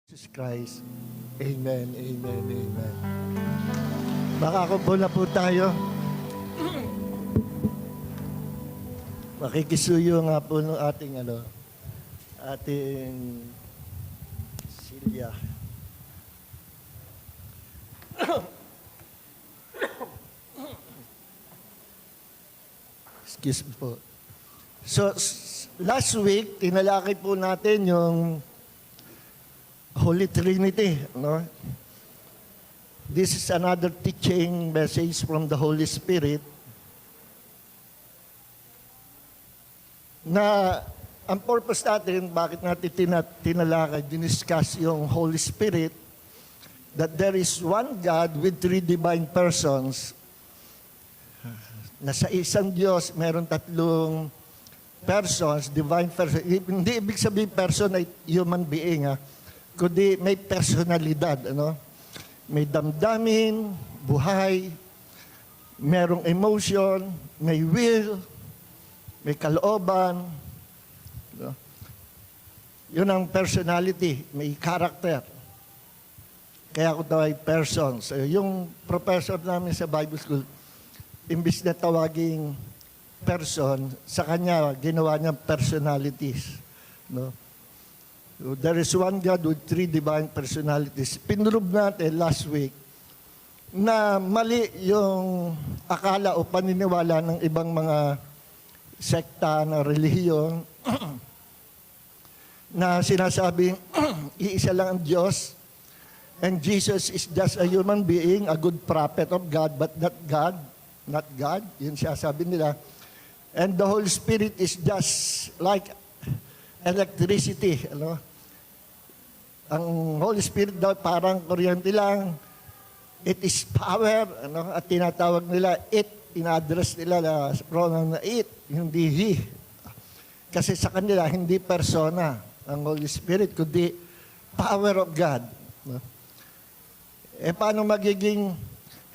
Jesus Christ. Amen, amen, amen. Makakupo na po tayo. Makikisuyo nga po ng ating Silya. Excuse me po. So, last week, tinalakay po natin yung Holy Trinity, no? This is another teaching message from the Holy Spirit na ang purpose natin, bakit natin tinalakay, diniscuss yung Holy Spirit, that there is one God with three divine persons, na sa isang Diyos, meron tatlong persons, divine persons. Hindi ibig sabihin person ay human being, kundi may personalidad, May damdamin, buhay, merong emotion, may will, may kalooban. Yun ang personality, may character. Kaya ako daw ay persons. Yung professor namin sa Bible School, imbis na tawaging person, sa kanya, ginawa niyang personalities. So, there is one God with three divine personalities. Pinrove natin last week na mali yung akala o paniniwala ng ibang mga sekta na relihiyon na sinasabing iisa lang ang Diyos and Jesus is just a human being, a good prophet of God, but not God. Not God. Yun siya sabi nila. And the Holy Spirit is just like electricity, Ang Holy Spirit daw parang kuryente lang. It is power, At tinatawag nila it, ina-address nila na pronoun na it, hindi he. Kasi sa kanila, hindi persona ang Holy Spirit, kundi power of God. Paano magiging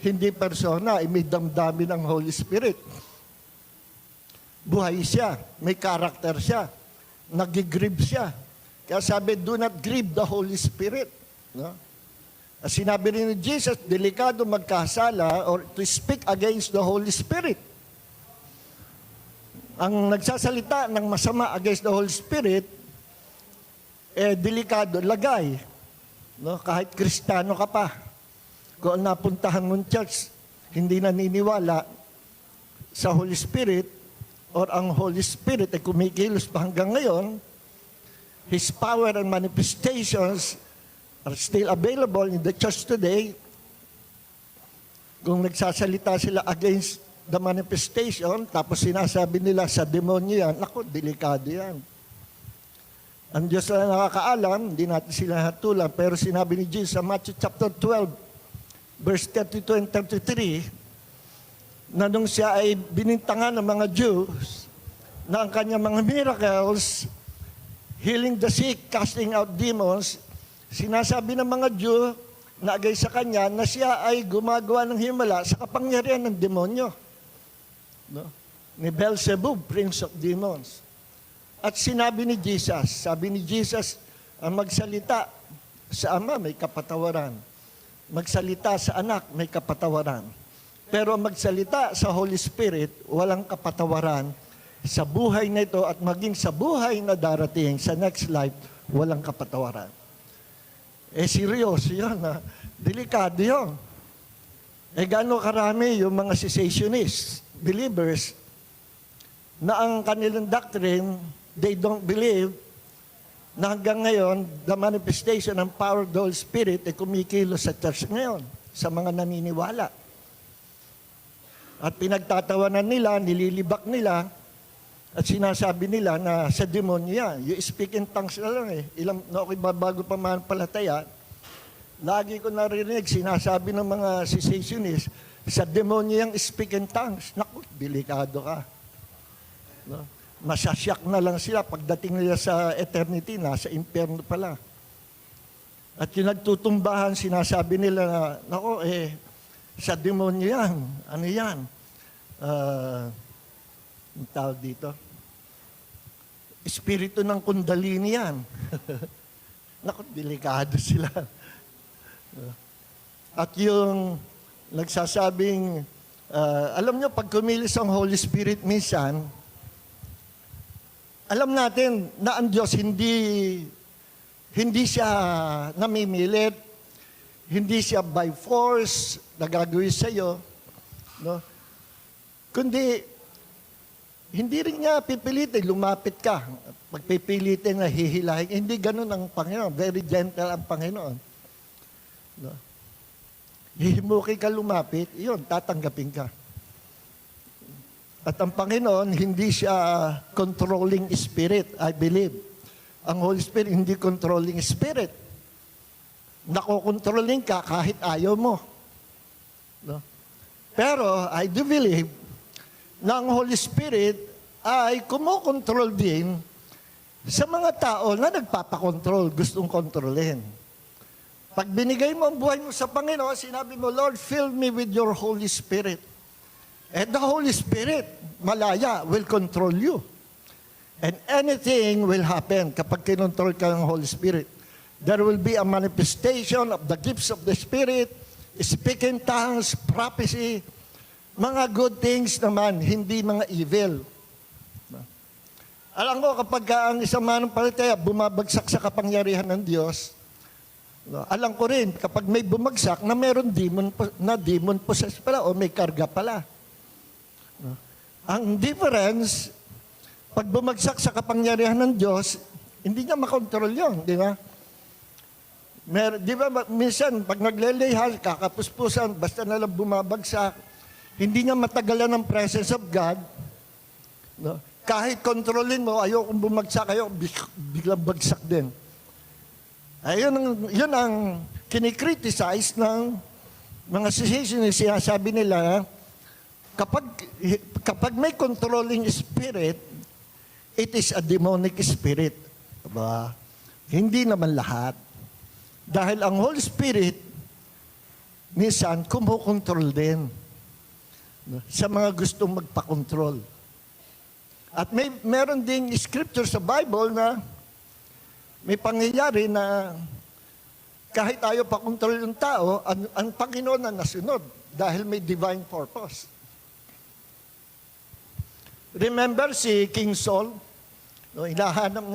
hindi persona? May damdamin ng Holy Spirit. Buhay siya, may character siya, nag-grieve siya. Kaya sabi, do not grieve the Holy Spirit. Sinabi rin ni Jesus, delikado magkasala or to speak against the Holy Spirit. Ang nagsasalita ng masama against the Holy Spirit, delikado, lagay. Kahit Kristiyano ka pa. Kung napuntahan mong church, hindi naniniwala sa Holy Spirit or ang Holy Spirit ay kumikilos pa hanggang ngayon, His power and manifestations are still available in the church today. Kung nagsasalita sila against the manifestation, tapos sinasabi nila sa demonyo yan, naku, delikado yan. Ang Diyos na nakakaalam, hindi natin sila hatulan, pero sinabi ni Jesus sa Matthew chapter 12, verse 32 and 33, na nung siya ay binintangan ng mga Jews, na ang kanyang mga miracles, healing the sick, casting out demons, sinasabi ng mga Jew na agay sa kanya na siya ay gumagawa ng himala sa kapangyarihan ng demonyo. Ni Beelzebub, prince of demons. At sinabi ni Jesus, sabi ni Jesus, ang magsalita sa Ama may kapatawaran. Magsalita sa Anak may kapatawaran. Pero magsalita sa Holy Spirit, walang kapatawaran. Sa buhay na ito at maging sa buhay na darating, sa next life, walang kapatawaran. Seryoso yun, delikado yun. Gano'n karami yung mga cessationists, believers, na ang kanilang doctrine, they don't believe na hanggang ngayon, the manifestation ng power of the Holy Spirit ay kumikilos sa church ngayon, sa mga naniniwala. At pinagtatawanan nila, nililibak nila, at sinasabi nila na sa demonyo yan, you speak in tongues na lang bago pa mananampalataya, lagi ko narinig, sinasabi ng mga cessationists, sa demonyo yung speak in tongues. Naku, delikado ka. Masasyak na lang sila pagdating nila sa eternity, nasa impyerno pala. At yung nagtutumbahan, sinasabi nila na, naku, sa demonyo yan, ano yan? Ang tawag dito, espiritu ng kundalini yan. Naku, delikado sila. At yung nagsasabing, alam nyo, pag kumilos ang Holy Spirit minsan, alam natin na ang Diyos hindi siya namimilit, hindi siya by force na gagawin sa iyo, no? Kundi hindi rin niya pipilitin, lumapit ka. Pagpipilitin na hihilahin, hindi ganun ang Panginoon. Very gentle ang Panginoon. No? Hihimukin ka lumapit, yun, tatanggapin ka. At ang Panginoon, hindi siya controlling spirit, I believe. Ang Holy Spirit, hindi controlling spirit. Nakokontrolling ka kahit ayaw mo. No? Pero, I do believe na ang Holy Spirit ay kumokontrol din sa mga tao na nagpapakontrol, gustong kontrolin. Pag binigay mo ang buhay mo sa Panginoon, sinabi mo, Lord, fill me with your Holy Spirit. And the Holy Spirit, malaya, will control you. And anything will happen kapag kinontrol ka ng Holy Spirit. There will be a manifestation of the gifts of the Spirit, speaking tongues, prophecy, mga good things naman, hindi mga evil. Alam ko, kapag ang isang mananampalataya bumabagsak sa kapangyarihan ng Diyos, alam ko rin, kapag may bumagsak na meron demon possessed pala o may karga pala. Ang difference, pag bumagsak sa kapangyarihan ng Diyos, hindi niya makontrol yun, di ba? Di ba, minsan, pag naglelehal, kakapuspusan, basta nalang bumabagsak, hindi niya matagalan ng presence of God. No? Kahit kontrolin mo, ayokong bumagsak, biglang bagsak din. Yun ang kinikriticize ng mga cessationists. Sinasabi nila, kapag may controlling spirit, it is a demonic spirit. Diba? Hindi naman lahat. Dahil ang Holy Spirit, minsan, kumukontrol din sa mga gustong magpakontrol. At meron ding scripture sa Bible na may pangyayari na kahit ayaw pakontrol ng tao, ang Panginoon ang nasunod dahil may divine purpose. Remember si King Saul? No, hinahanap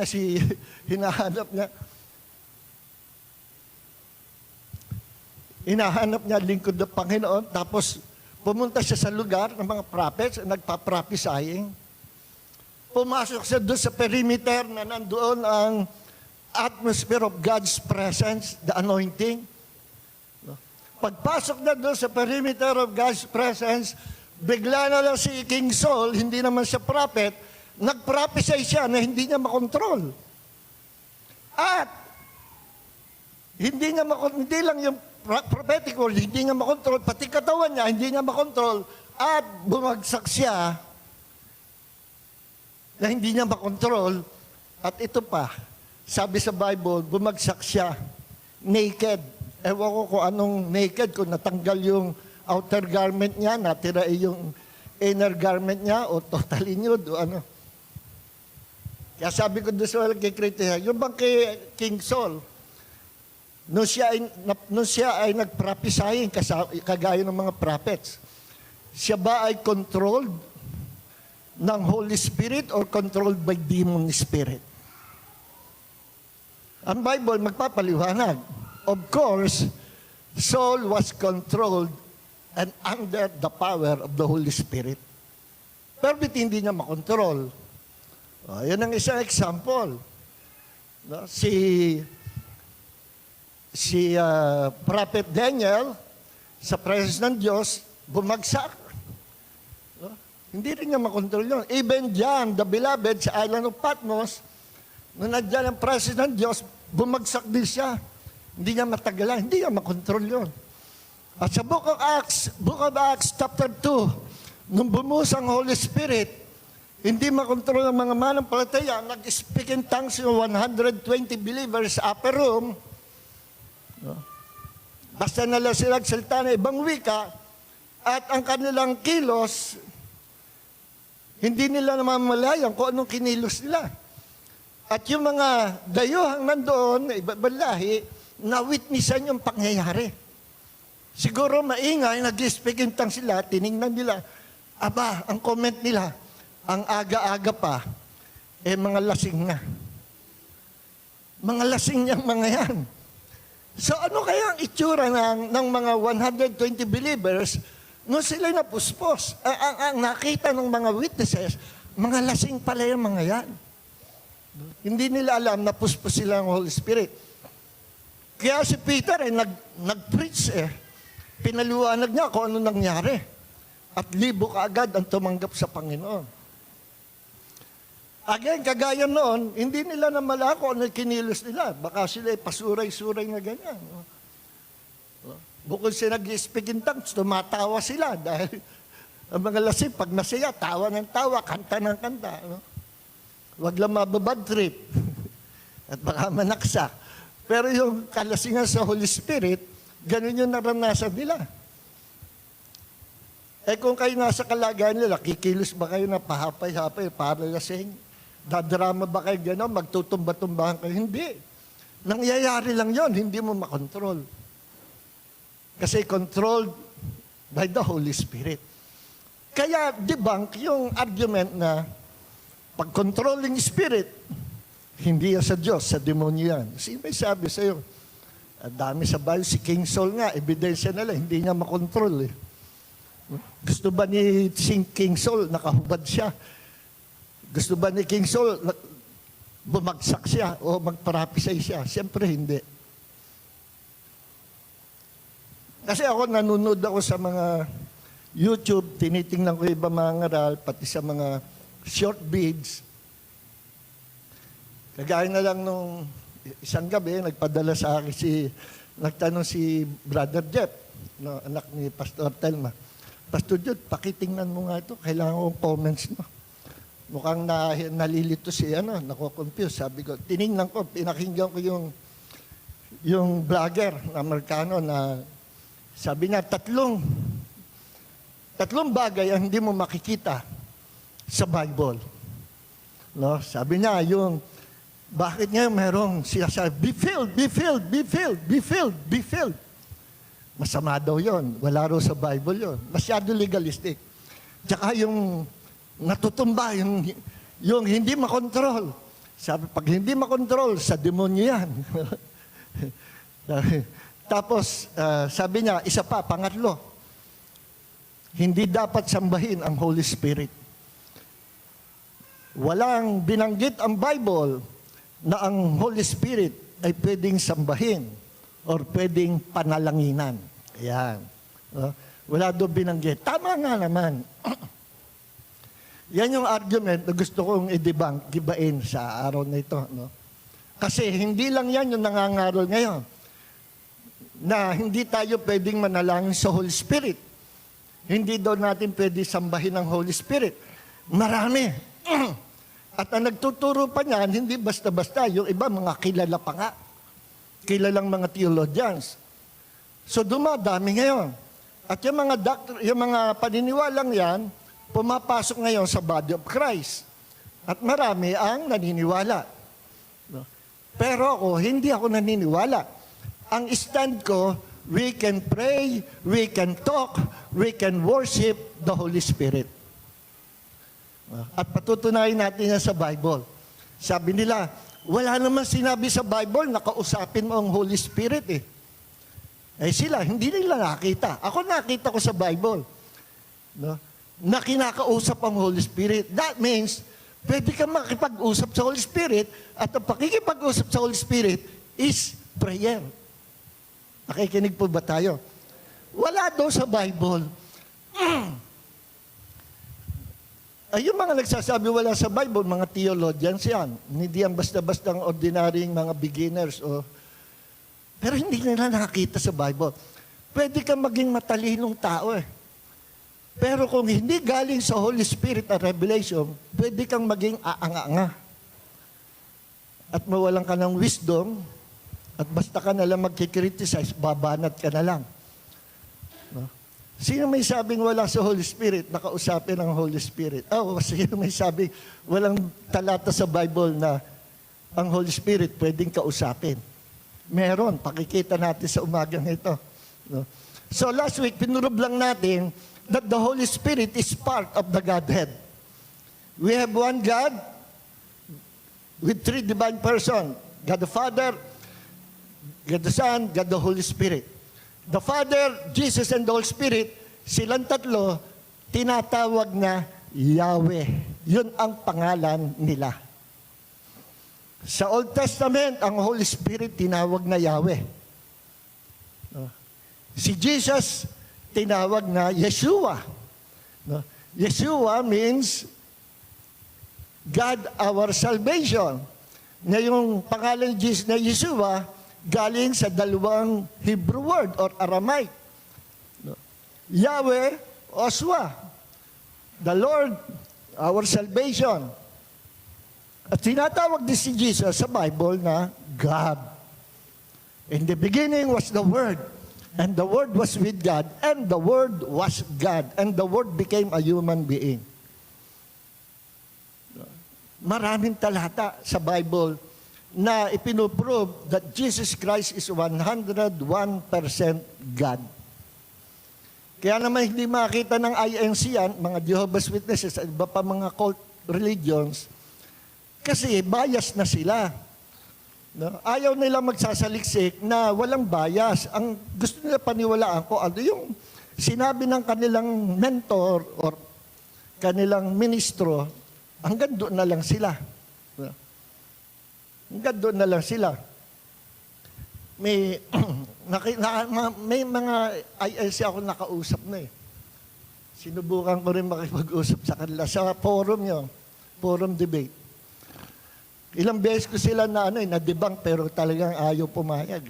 niya lingkod ng Panginoon, tapos pumunta siya sa lugar ng mga prophets, nagpa-prophesying. Pumasok siya doon sa perimeter na nandoon ang atmosphere of God's presence, the anointing. Pagpasok na doon sa perimeter of God's presence, bigla na lang si King Saul, hindi naman siya prophet, nag-prophesy siya na hindi niya makontrol. At hindi lang yung prophetic word, hindi niya makontrol, pati katawan niya, hindi niya makontrol, at bumagsak siya na hindi niya makontrol. At ito pa, sabi sa Bible, bumagsak siya naked. Ewan ko kung anong naked, kung natanggal yung outer garment niya, natira yung inner garment niya, o totally nude, o ano. Kaya sabi ko doon sa kay yung bang kay King Saul, nung siya ay nag-prophesying kagaya ng mga prophets, siya ba ay controlled ng Holy Spirit or controlled by demon spirit? Ang Bible magpapaliwanag. Of course, Saul was controlled and under the power of the Holy Spirit. Pero hindi niya makontrol. Yan ang isang example. No? Si Prophet Daniel, sa presence ng Diyos, bumagsak. No? Hindi rin niya makontrol yun. Even John, the beloved, sa island of Patmos, nung nandiyan ang presence ng Diyos, bumagsak din siya. Hindi niya matagalan, hindi niya makontrol yun. At sa Book of Acts chapter 2, nung bumuhos ang Holy Spirit, hindi makontrol ng mga mananampalataya, nag-speak in tongues yung 120 believers sa upper room. No? Basta nila sila salita na ibang wika, at ang kanilang kilos, hindi nila namamalayan kung anong kinilos nila. At yung mga dayuhang nandoon, iba-ibang lahi, na-witnessan yung pangyayari. Siguro maingay, nag-speak in tongues sila, tiningnan nila, aba, ang comment nila, ang aga-aga pa, mga lasing na. Mga lasing niyang mga yan. So ano kaya ang itsura ng mga 120 believers nung sila napuspos? Ang nakita ng mga witnesses, mga lasing pala yung mga yan. Hindi nila alam na puspos sila ng Holy Spirit. Kaya si Peter nag-preach Pinaluwanag niya kung ano nangyari. At libo kaagad ang tumanggap sa Panginoon. Again, kagaya noon, hindi nila namala kung ano kinilos nila. Baka sila pasuray-suray na ganyan. Bukod sila nag-speak in tongues, tumatawa sila dahil ang mga lasing, pag nasaya, tawa ng tawa, kanta ng kanta. Huwag lang mababad trip. At baka manaksak. Pero yung kalasingan sa Holy Spirit, ganun yung naranasan nila. Kung kayo nasa kalagayan nila, kikilos ba kayo na pahapay-hapay, para lasing? Dadrama ba kayo gano'n? Magtutumba-tumbahan kayo? Hindi. Nangyayari lang yon, hindi mo makontrol. Kasi controlled by the Holy Spirit. Kaya debunk yung argument na pag controlling spirit, hindi yan sa Diyos, sa demonyo yan. Sino may sabi sa'yo? Ang dami sa Bible, si King Saul nga, ebidensya nila, hindi niya makontrol eh. Gusto ba ni King Saul, nakahubad siya? Gusto ba ni King Saul, bumagsak siya o magparapisay siya? Siyempre hindi. Kasi ako, nanonood ako sa mga YouTube, tinitingnan ko iba mga ngaral, pati sa mga short vids. Kagaya na lang nung isang gabi, nagpadala sa akin nagtanong si Brother Jeff, no, anak ni Pastor Telma. Pastor Jude, pakitingnan mo nga ito, kailangan kong comments mo. Mukhang nalilito nako-confuse. Sabi ko, tiningnan ko, pinakinggan ko yung vlogger na Amerikano na sabi niya, tatlong bagay ang hindi mo makikita sa Bible. No? Sabi niya, bakit ngayon merong sinasabi, be filled, be filled, be filled, be filled, be filled. Masama daw yon. Wala raw sa Bible yon. Masyado legalistic. Tsaka yung natutumba, yung hindi makontrol. Sabi, pag hindi makontrol, sa demonyo yan. Tapos, sabi niya, isa pa, pangatlo, hindi dapat sambahin ang Holy Spirit. Walang binanggit ang Bible na ang Holy Spirit ay pwedeng sambahin or pwedeng panalanginan. Ayan. Wala doon binanggit. Tama nga naman. Yan yung argument na gusto kong i-debunk, gibain sa araw na ito. No? Kasi hindi lang yan yung nangangaral ngayon na hindi tayo pwedeng manalangin sa Holy Spirit. Hindi daw natin pwede sambahin ang Holy Spirit. Marami. At ang nagtuturo pa niyan, hindi basta-basta. Yung iba, mga kilala pa nga. Kilalang mga theologians. So dumadami ngayon. At yung mga paniniwalang yan, pumapasok ngayon sa body of Christ. At marami ang naniniwala. Pero ako, hindi ako naniniwala. Ang stand ko, we can pray, we can talk, we can worship the Holy Spirit. At patutunayan natin yan sa Bible. Sabi nila, wala naman sinabi sa Bible na kausapin mo ang Holy Spirit eh. Eh sila, hindi nila nakita. Ako nakita ko sa Bible. No? Na kinakausap ang Holy Spirit. That means, pwede ka makipag-usap sa Holy Spirit at ang pakikipag-usap sa Holy Spirit is prayer. Nakikinig po ba tayo? Wala daw sa Bible. Ay, yung mga nagsasabi wala sa Bible, mga theologians yan. Hindi yan basta-basta ang ordinaryong mga beginners. Pero hindi nila nakakita sa Bible. Pwede kang maging matalinong tao eh. Pero kung hindi galing sa Holy Spirit at revelation, pwede kang maging aanga-anga. At mawalan ka ng wisdom, at basta ka nalang magkikriticize, babanat ka na lang. No? Sino may sabing wala sa Holy Spirit, nakausapin ang Holy Spirit? Sino may sabing walang talata sa Bible na ang Holy Spirit pwedeng kausapin? Meron, pakikita natin sa umagang ito. No? So last week, pinurub lang natin that the Holy Spirit is part of the Godhead. We have one God with three divine persons. God the Father, God the Son, God the Holy Spirit. The Father, Jesus, and the Holy Spirit, silang tatlo, tinatawag na Yahweh. Yun ang pangalan nila. Sa Old Testament, ang Holy Spirit tinawag na Yahweh. Si Jesus, tinawag na Yeshua. Yeshua means God our salvation. Na yung pangalan ni Jesus na Yeshua, galing sa dalawang Hebrew word or Aramaic. Yahweh, Oswa. The Lord, our salvation. At tinatawag din si Jesus sa Bible na God. In the beginning was the Word, and the Word was with God, and the Word was God, and the Word became a human being. Maraming talata sa Bible na ipinuprove that Jesus Christ is 101% God. Kaya naman hindi makita ng INC yan, mga Jehovah's Witnesses at iba pa mga cult religions, kasi bias na sila. No? Ayaw nila magsasaliksik na walang bias. Ang gusto nila paniwalaan ko, ano yung sinabi ng kanilang mentor or kanilang ministro, hanggang doon na lang sila. No? Hanggang doon na lang sila. May mga ILC ako nakausap na eh. Sinubukan ko rin makipag-usap sa kanila sa forum yun, forum debate. Ilang beses ko sila na-debunk pero talagang ayaw pumayag.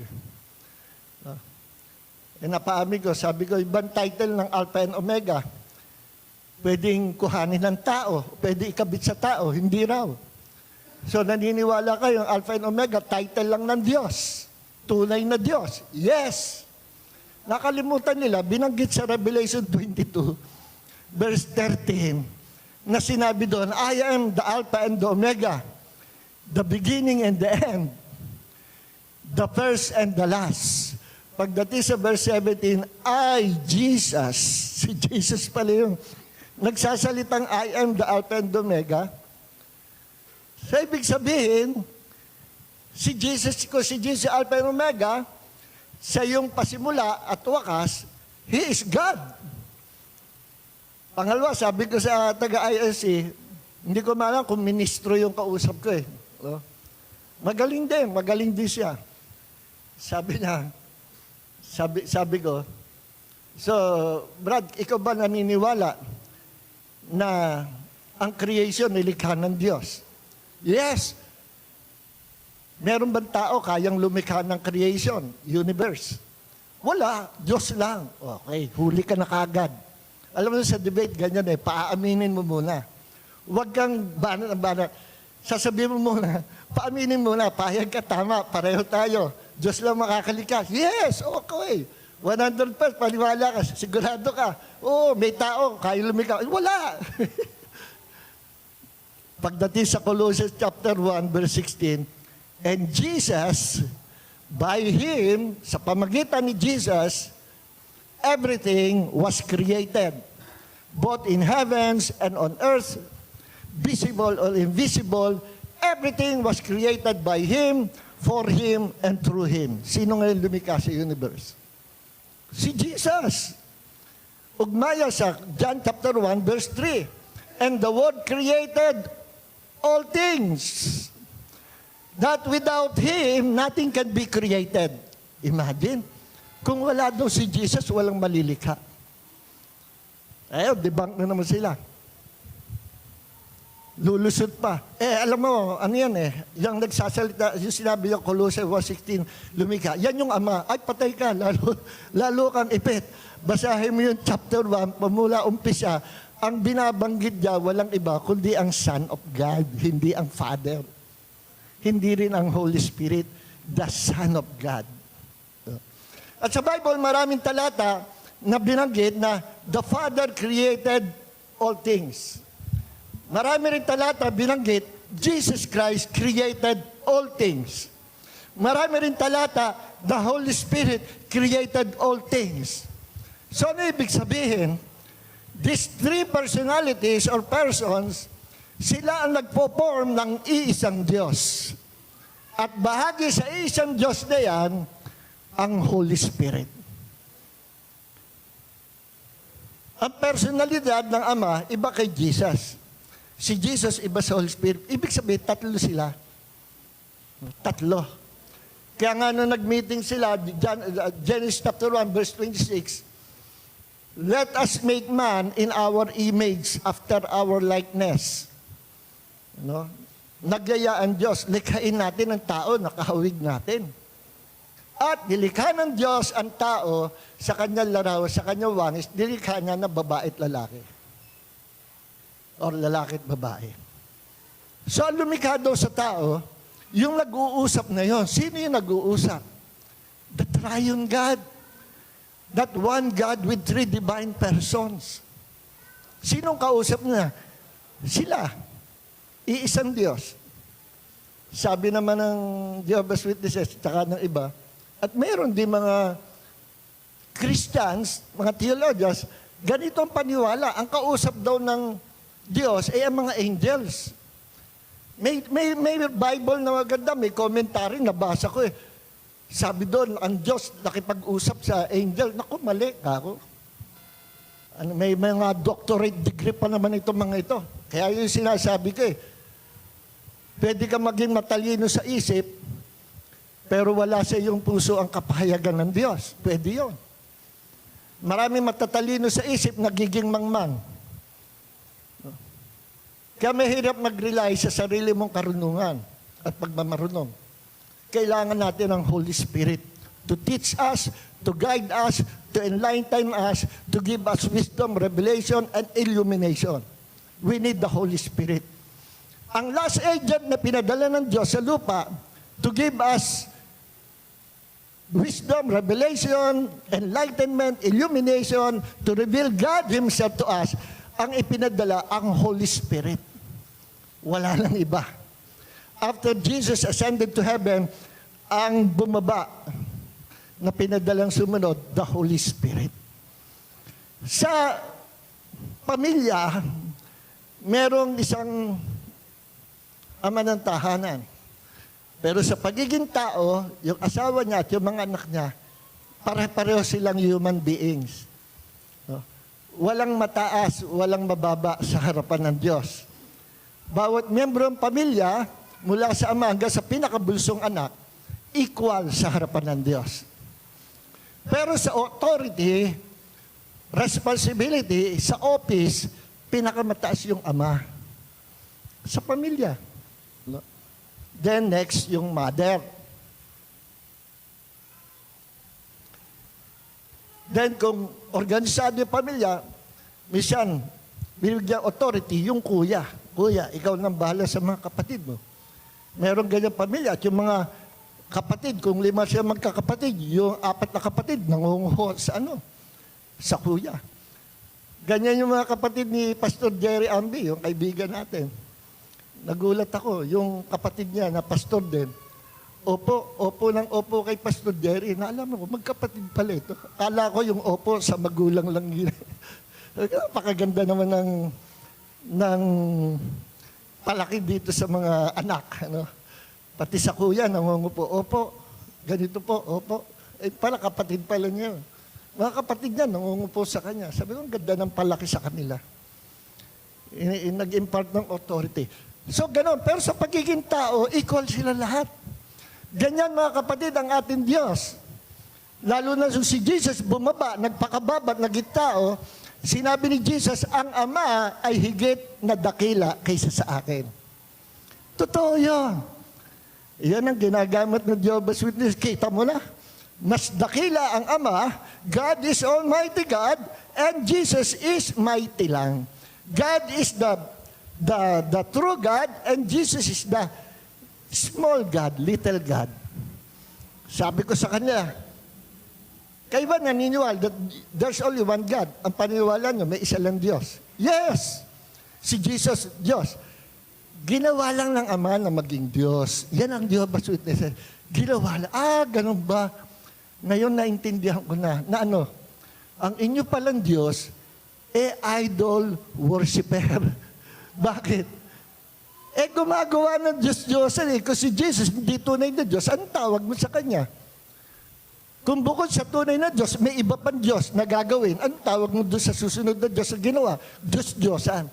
Napaamig ko, sabi ko, ibang title ng Alpha and Omega, pwedeng kuhanin ng tao, pwede ikabit sa tao, hindi raw. So naniniwala kayo, Alpha and Omega, title lang ng Diyos. Tunay na Diyos. Yes. Nakalimutan nila, binanggit sa Revelation 22, verse 13, na sinabi doon, I am the Alpha and the Omega, the beginning and the end, the first and the last. Pagdating sa verse 17, I, Jesus, si Jesus pala yung nagsasalitang I am the Alpha and the Omega. So, ibig sabihin, si Jesus Alpha and Omega, sa yung pasimula at wakas, He is God. Pangalawa, sabi ko sa taga-ILC, hindi ko maalam kung ministro yung kausap ko eh. Magaling din siya. Sabi niya, sabi ko, so, Brad, ikaw ba naniniwala na ang creation nilikha ng Diyos? Yes. Meron bang tao kayang lumikha ng creation, universe? Wala, Diyos lang. Okay, huli ka na kagad. Alam mo sa debate, ganyan eh, paaaminin mo muna. Huwag kang banat. Sasabihin mo muna, paaminin muna, payag ka, tama, pareho tayo. Diyos lang makakalikha. Yes, okay. 100% paniwala ka, sigurado ka. Oo, may tao, kaya lumikha. Wala. Pagdating sa Colossians chapter 1, verse 16, and Jesus, by Him, sa pamagitan ni Jesus, everything was created, both in heavens and on earth, visible or invisible, everything was created by Him, for Him, and through Him. Sino ngayon lumikha sa universe? Si Jesus. Ugmaya sa John chapter 1, verse 3. And the Word created all things. That without Him, nothing can be created. Imagine, kung wala daw si Jesus, walang malilikha. Ayaw, debunk na naman sila. Lulusot pa. Alam mo, ano yan yung nagsasalita, yung sinabi yung Colossians 1:16, lumikha, yan yung Ama. Ay, patay ka, lalo kang ipit. Basahin mo yung chapter 1, pamula umpisa, ang binabanggit niya, walang iba, kundi ang Son of God, hindi ang Father. Hindi rin ang Holy Spirit, the Son of God. At sa Bible, maraming talata na binanggit na the Father created all things. Marami rin talata binanggit, Jesus Christ created all things. Marami rin talata, the Holy Spirit created all things. So ano ibig sabihin? These three personalities or persons, sila ang nagpo-form ng iisang Diyos. At bahagi sa iisang Diyos na yan, ang Holy Spirit. Ang personalidad ng Ama, iba kay Jesus. Si Jesus, iba sa Holy Spirit. Ibig sabihin, tatlo sila. Tatlo. Kaya nga nung nag-meeting sila, Genesis chapter 1, verse 26, let us make man in our image, after our likeness. No? Nagyaya ang Diyos, likhain natin ang tao, nakahawig natin. At nilikha ng Diyos ang tao sa kanyang larawan, sa kanyang wangis, nilikha niya na babae at lalaki. Or lalaki at babae. So, ang lumikha daw sa tao, yung nag-uusap na yon. Sino yung nag-uusap? The Triune God. That one God with three divine persons. Sinong kausap niya? Sila. Iisang Diyos. Sabi naman ng Jehovah's Witnesses, tsaka ng iba, at mayroon din mga Christians, mga theologians, ganito ang paniwala. Ang kausap daw ng Diyos ay ang mga angels. May Bible na maganda, may commentary, nabasa ko eh. Sabi doon, ang Diyos nakipag-usap sa angel. Naku, mali ako. May mga doctorate degree pa naman itong mga ito. Kaya yung sinasabi ko eh, pwede ka maging matalino sa isip, pero wala sa iyong puso ang kapahayagan ng Diyos. Pwede yun. Marami matatalino sa isip, nagiging mangmang. Kaya mahirap mag-rely sa sarili mong karunungan at pagmamarunong. Kailangan natin ng Holy Spirit to teach us, to guide us, to enlighten us, to give us wisdom, revelation, and illumination. We need the Holy Spirit. Ang last agent na pinadala ng Diyos sa lupa to give us wisdom, revelation, enlightenment, illumination, to reveal God Himself to us, ang ipinadala, ang Holy Spirit. Wala nang iba. After Jesus ascended to heaven, ang bumaba na pinadalang sumunod, the Holy Spirit. Sa pamilya, merong isang ama ng tahanan. Pero sa pagiging tao, yung asawa niya at yung mga anak niya, pare-pareho silang human beings. No? Walang mataas, walang mababa sa harapan ng Diyos. Bawat miyembro ng pamilya, mula sa ama hanggang sa pinakabulsong anak, equal sa harapan ng Diyos. Pero sa authority, responsibility, sa office, pinakamataas yung ama. Sa pamilya. No? Then next, yung mother. Then kung organisado yung pamilya, minsan, binigyan authority yung kuya. Kuya, ikaw nang bahala sa mga kapatid mo. Meron ganyang pamilya at yung mga kapatid, kung 5 siya magkakapatid, yung 4 na kapatid, nangunguho sa sa kuya. Ganyan yung mga kapatid ni Pastor Jerry Ambi, yung kaibigan natin. Nagulat ako, yung kapatid niya na pastor din, opo kay Pastor Jerry. Na alam mo, magkapatid pala ito. Kala ko yung opo sa magulang lang yun. Napakaganda naman ng palaki dito sa mga anak. Ano? Pati sa kuya, nangungupo, opo, ganito po, opo. Pala kapatid pala niya. Mga kapatid niya, nangungupo sa kanya. Sabi ko, ang ganda ng palaki sa kanila. Nag-impart ng authority. So, gano'n. Pero sa pagiging tao, equal sila lahat. Ganyan, mga kapatid, ang ating Diyos. Lalo na si Jesus bumaba, nagpakababa, naging tao, sinabi ni Jesus, ang Ama ay higit na dakila kaysa sa akin. Totoo yun. Yan ang ginagamit ng Jehovah's Witness. Kita mo na. Mas dakila ang Ama, God is Almighty God, and Jesus is mighty lang. God is the true God, and Jesus is the small God, little God. Sabi ko sa kanya, kayo ba naniniwala that there's only one God? Ang paniniwala nyo, may isa lang Diyos. Yes! Si Jesus, Diyos. Ginawa lang ng Ama na maging Diyos. Yan ang Jehovah's Witnesses. Ginawa lang. Ganun ba? Ngayon naintindihan ko na ano, ang inyo palang Diyos, idol worshiper. Bakit? Gumagawa ng Diyos-Diyosan Kung si Jesus hindi tunay na Diyos, anong tawag mo sa Kanya? Kung bukod sa tunay na Diyos, may iba pang Diyos na gagawin, anong tawag mo doon sa susunod na Diyos na ginawa? Diyos-Diyosan.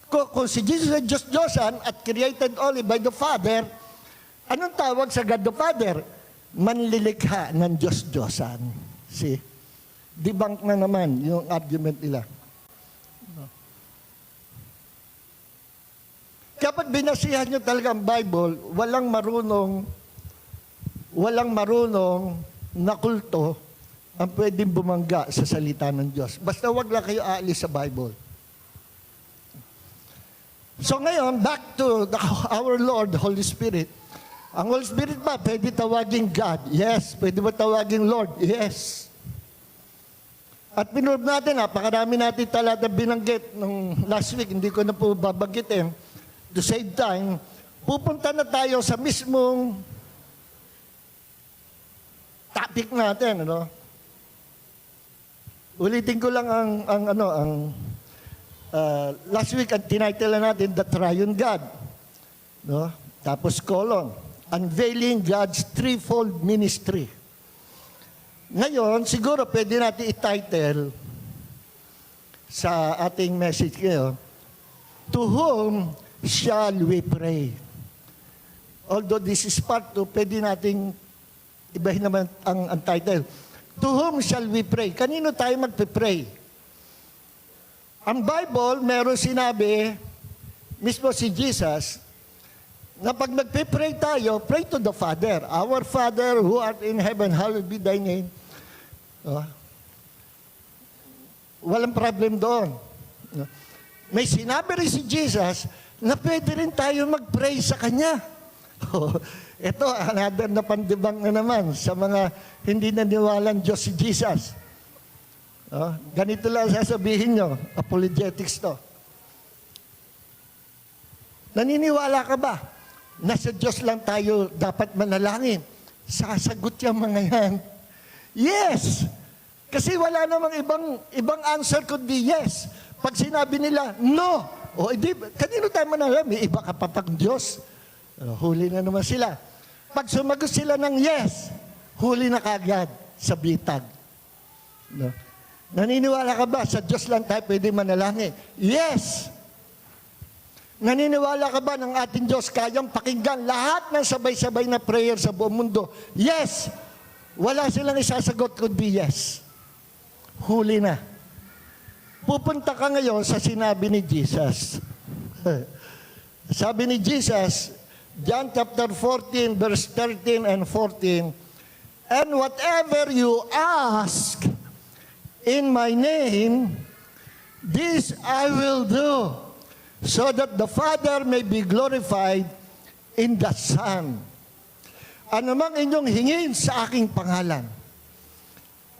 Kung si Jesus ay Diyos-Diyosan at created only by the Father, anong tawag sa God the Father? Manlilikha ng Diyos-Diyosan. See? Debunk na naman yung argument nila. Kapag binasihan nyo talaga ang Bible, walang marunong na kulto ang pwedeng bumangga sa salita ng Diyos. Basta wag lang kayo aalis sa Bible. So ngayon, back to our Lord, Holy Spirit. Ang Holy Spirit ba, pwede tawaging God? Yes. Pwede ba tawaging Lord? Yes. At pinurb natin, napakarami natin talata binanggit nung last week, hindi ko na po babanggitin. To save time, pupunta na tayo sa mismong topic natin, ano? Ulitin ko lang last week ang tinitle natin The Triune God, no? Tapos colon, Unveiling God's Threefold Ministry. Ngayon, siguro pwede natin i-title sa ating message ngayon, To whom shall we pray? Although this is part 2, pwede nating ibahin naman ang title. To whom shall we pray? Kanino tayo magpe-pray? Ang Bible, meron sinabi, mismo si Jesus, na pag magpe-pray tayo, pray to the Father. Our Father who art in heaven, hallowed be thy name. Walang problem doon. May sinabi rin si Jesus na pwede rin tayo mag-pray sa Kanya. Ito, another na pandibang na naman sa mga hindi naniwalang Diyos si Jesus. Ganito lang sasabihin nyo, apologetics to. Naniniwala ka ba na sa Diyos lang tayo dapat manalangin? Sasagot yung mga yan. Yes! Kasi wala namang ibang answer kundi yes. Pag sinabi nila, no! Kanino tayo manalangin? May iba ka pa pang Diyos. Huli na naman sila. Pag sumagot sila ng yes, huli na kagad sa bitag. No? Naniniwala ka ba sa Diyos lang tayo pwede manalangin? Yes! Naniniwala ka ba ng ating Diyos kayang pakinggan lahat ng sabay-sabay na prayer sa buong mundo? Yes! Wala silang isasagot kundi yes. Huli na. Pupunta ka ngayon sa sinabi ni Jesus. Sabi ni Jesus, John chapter 14, verse 13 and 14, And whatever you ask in my name, this I will do, so that the Father may be glorified in the Son. Ano mang inyong hingin sa aking pangalan,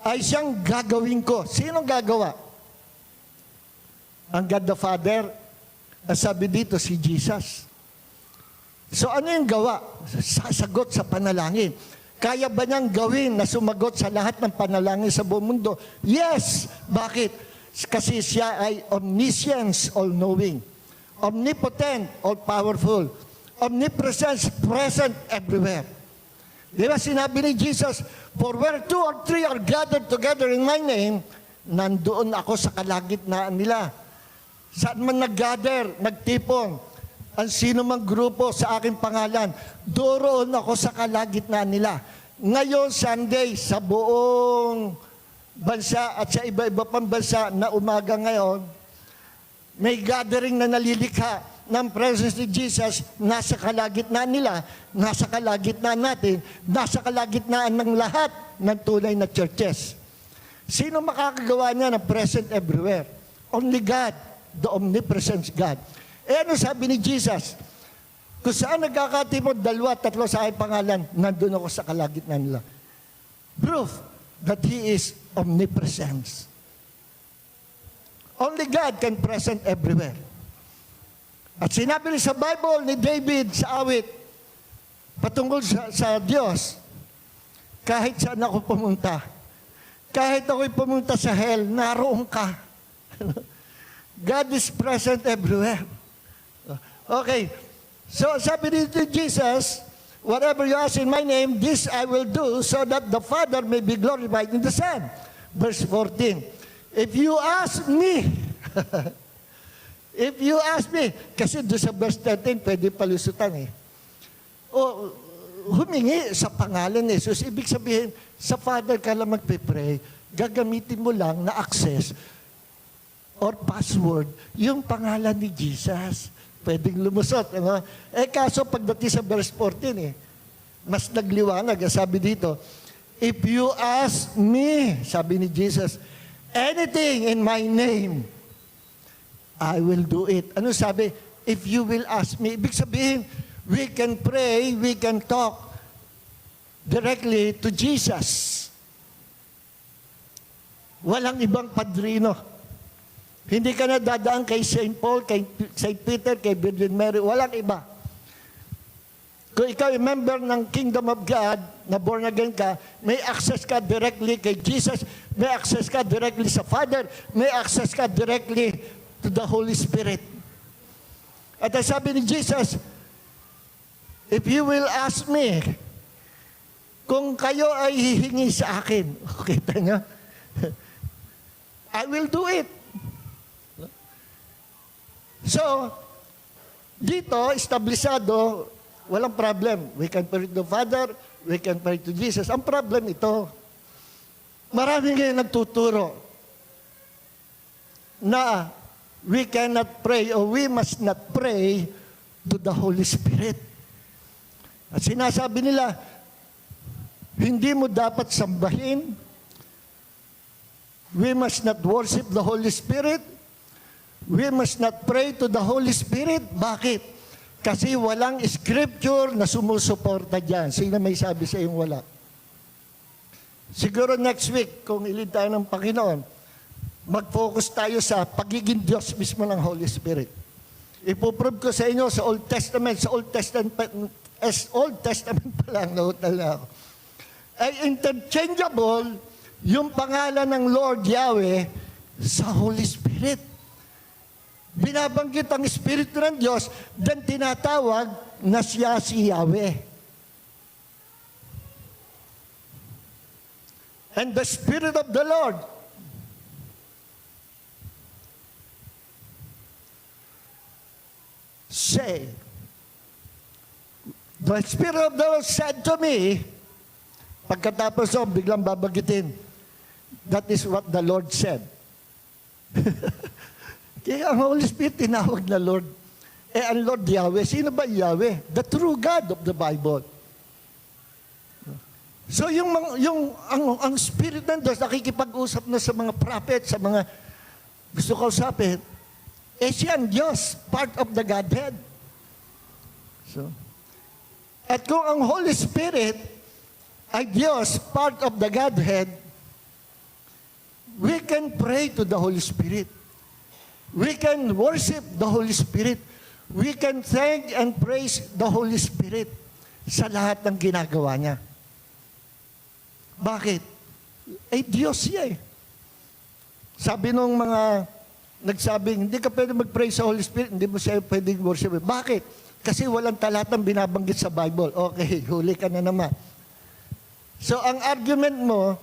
ay siyang gagawin ko. Sinong gagawa? Ang God the Father, sabi dito si Jesus. So ano yung gawa? Sasagot sa panalangin. Kaya ba niyang gawin na sumagot sa lahat ng panalangin sa buong mundo? Yes! Bakit? Kasi siya ay omniscience, all-knowing. Omnipotent, all-powerful. Omnipresence, present everywhere. Di ba sinabi ni Jesus, For where 2 or 3 are gathered together in my name, nandoon ako sa kalagitnaan nila. Saan man nag-gather, nagtipon, ang sino mang grupo sa aking pangalan, doon ako sa kalagitnaan nila. Ngayon, Sunday, sa buong bansa at sa iba-iba pang bansa na umaga ngayon, may gathering na nalilikha ng presence ni Jesus, nasa kalagitnaan nila, nasa kalagitnaan natin, nasa kalagitnaan ng lahat ng tunay na churches. Sino makakagawa niya ng present everywhere? Only God. The omnipresent God. Ano sabi ni Jesus? Kung saan nagkakatipon, 2, 3 sa aking pangalan, nandun ako sa kalagitnaan nila. Proof that He is omnipresent. Only God can present everywhere. At sinabi rin sa Bible ni David sa awit, patungkol sa Diyos, kahit saan ako pumunta, kahit ako'y pumunta sa hell, naroon ka. God is present everywhere. Okay. So sabi dito ni Jesus, whatever you ask in my name, this I will do so that the Father may be glorified in the Son. Verse 14. If you ask me, if you ask me, kasi doon sa verse 13, pwede palusutan eh. O, humingi sa pangalan ni Jesus. Ibig sabihin, sa Father ka lang magpipray, gagamitin mo lang na access or password, yung pangalan ni Jesus. Pwedeng lumusot. Ano? Kaso pagdating sa verse 14, mas nagliwanag. Sabi dito, if you ask me, sabi ni Jesus, anything in my name, I will do it. Ano sabi? If you will ask me. Ibig sabihin, we can pray, we can talk directly to Jesus. Walang ibang padrino. Hindi ka na dadaan kay St. Paul, kay St. Peter, kay Virgin Mary. Walang iba. Kung ikaw ay member ng Kingdom of God, na born again ka, may access ka directly kay Jesus, may access ka directly sa Father, may access ka directly to the Holy Spirit. At ang sabi ni Jesus, if you will ask me, kung kayo ay hihingi sa akin, kita niyo? I will do it. So, dito, establisado, walang problem. We can pray to the Father, we can pray to Jesus. Ang problem ito, marami ngayon nagtuturo na we cannot pray or we must not pray to the Holy Spirit. At sinasabi nila, hindi mo dapat sambahin. We must not worship the Holy Spirit. We must not pray to the Holy Spirit. Bakit? Kasi walang scripture na sumusuporta dyan. Sino may sabi sa iyong wala? Siguro next week, kung ilid tayo ng Panginoon, mag-focus tayo sa pagiging Diyos mismo ng Holy Spirit. Ipoprove ko sa inyo sa Old Testament, Old Testament pa lang, nautal na ako. Ay interchangeable yung pangalan ng Lord Yahweh sa Holy Spirit. Binabanggit ang Espiritu ng Diyos, then tinatawag na siya si Yahweh. And the Spirit of the Lord say, the Spirit of the Lord said to me, pagkatapos biglang babagitin, that is what the Lord said. Kaya ang Holy Spirit tinawag na Lord. Ang Lord Yahweh, sino ba Yahweh? The true God of the Bible. So ang Spirit ng Diyos nakikipag-usap na sa mga prophet, sa mga gusto kausapin, siya ang Diyos, part of the Godhead. So, at kung ang Holy Spirit ay Diyos, part of the Godhead, we can pray to the Holy Spirit. We can worship the Holy Spirit. We can thank and praise the Holy Spirit sa lahat ng ginagawa niya. Bakit? Diyos siya eh. Sabi nung mga nagsabing, hindi ka pwede mag-pray sa Holy Spirit, hindi mo siya pwede worship. Bakit? Kasi walang talatang binabanggit sa Bible. Okay, huli ka na naman. So, ang argument mo,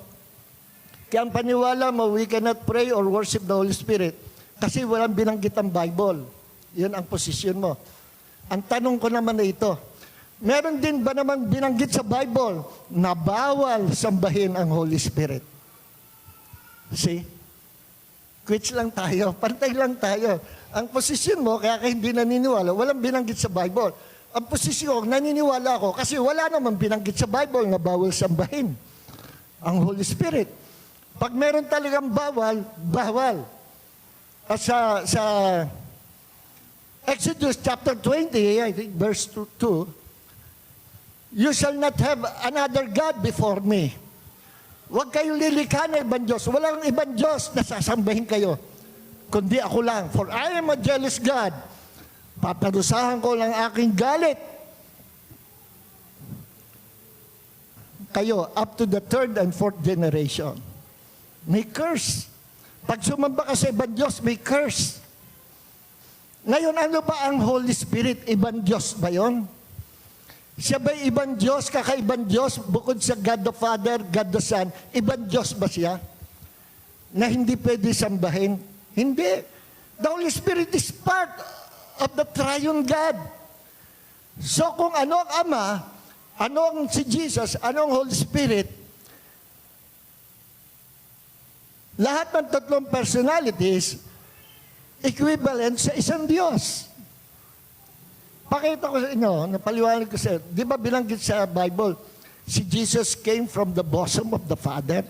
kaya ang paniwala mo, we cannot pray or worship the Holy Spirit kasi walang binanggit ang Bible. Yun ang posisyon mo. Ang tanong ko naman na ito, meron din ba namang binanggit sa Bible na bawal sambahin ang Holy Spirit? See? Quits lang tayo, pantay lang tayo. Ang posisyon mo, kaya ka hindi naniniwala, walang binanggit sa Bible. Ang posisyon, naniniwala ako kasi wala namang binanggit sa Bible na bawal sambahin ang Holy Spirit. Pag meron talagang bawal, bawal. At sa Exodus chapter 20, I think verse 2, you shall not have another God before me. Huwag kayong lilikha ng ibang Diyos. Walang ibang Diyos na sasambahin kayo, kundi ako lang. For I am a jealous God, Paparusahan ko ng aking galit kayo up to the third and fourth generation. May curse. Pag sumamba ka sa ibang Diyos, may curse. Ngayon, ano ba ang Holy Spirit? Ibang Diyos ba yun? Siya ba'y ibang Diyos, kakaibang Diyos, bukod sa God the Father, God the Son? Ibang Diyos ba siya? Na hindi pwede sambahin? Hindi. The Holy Spirit is part of the triune God. So kung ano ang Ama, ano ang si Jesus, ano ang Holy Spirit, lahat ng tatlong personalities, equivalent sa isang Diyos. Pakita ko sa inyo, napaliwanag ko sa inyo, di ba binanggit sa Bible, si Jesus came from the bosom of the Father?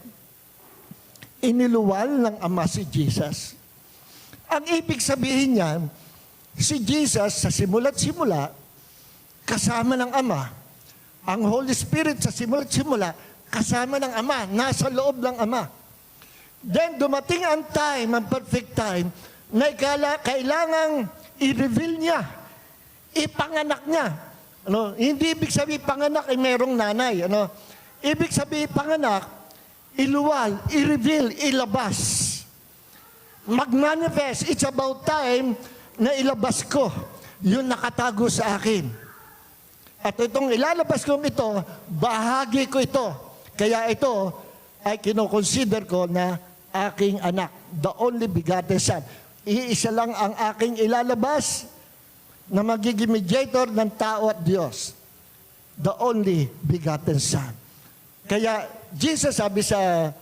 Iniluwal ng Ama si Jesus. Ang ibig sabihin niyan, si Jesus sa simula't simula, kasama ng Ama. Ang Holy Spirit sa simula't simula, kasama ng Ama, nasa loob ng Ama. Then dumating ang time, ang perfect time, na kailangang i-reveal niya, ipanganak niya. Ano? Hindi ibig sabihin panganak ay merong nanay. Ano? Ibig sabihin panganak, iluwal, i-reveal, ilabas. Mag-manifest. It's about time na ilabas ko yung nakatago sa akin. At itong ilalabas kong ito, bahagi ko ito. Kaya ito ay kinoconsider ko na aking anak, the only begotten Son. Iisa lang ang aking ilalabas na magiging mediator ng tao at Diyos. The only begotten Son. Kaya Jesus sabi sa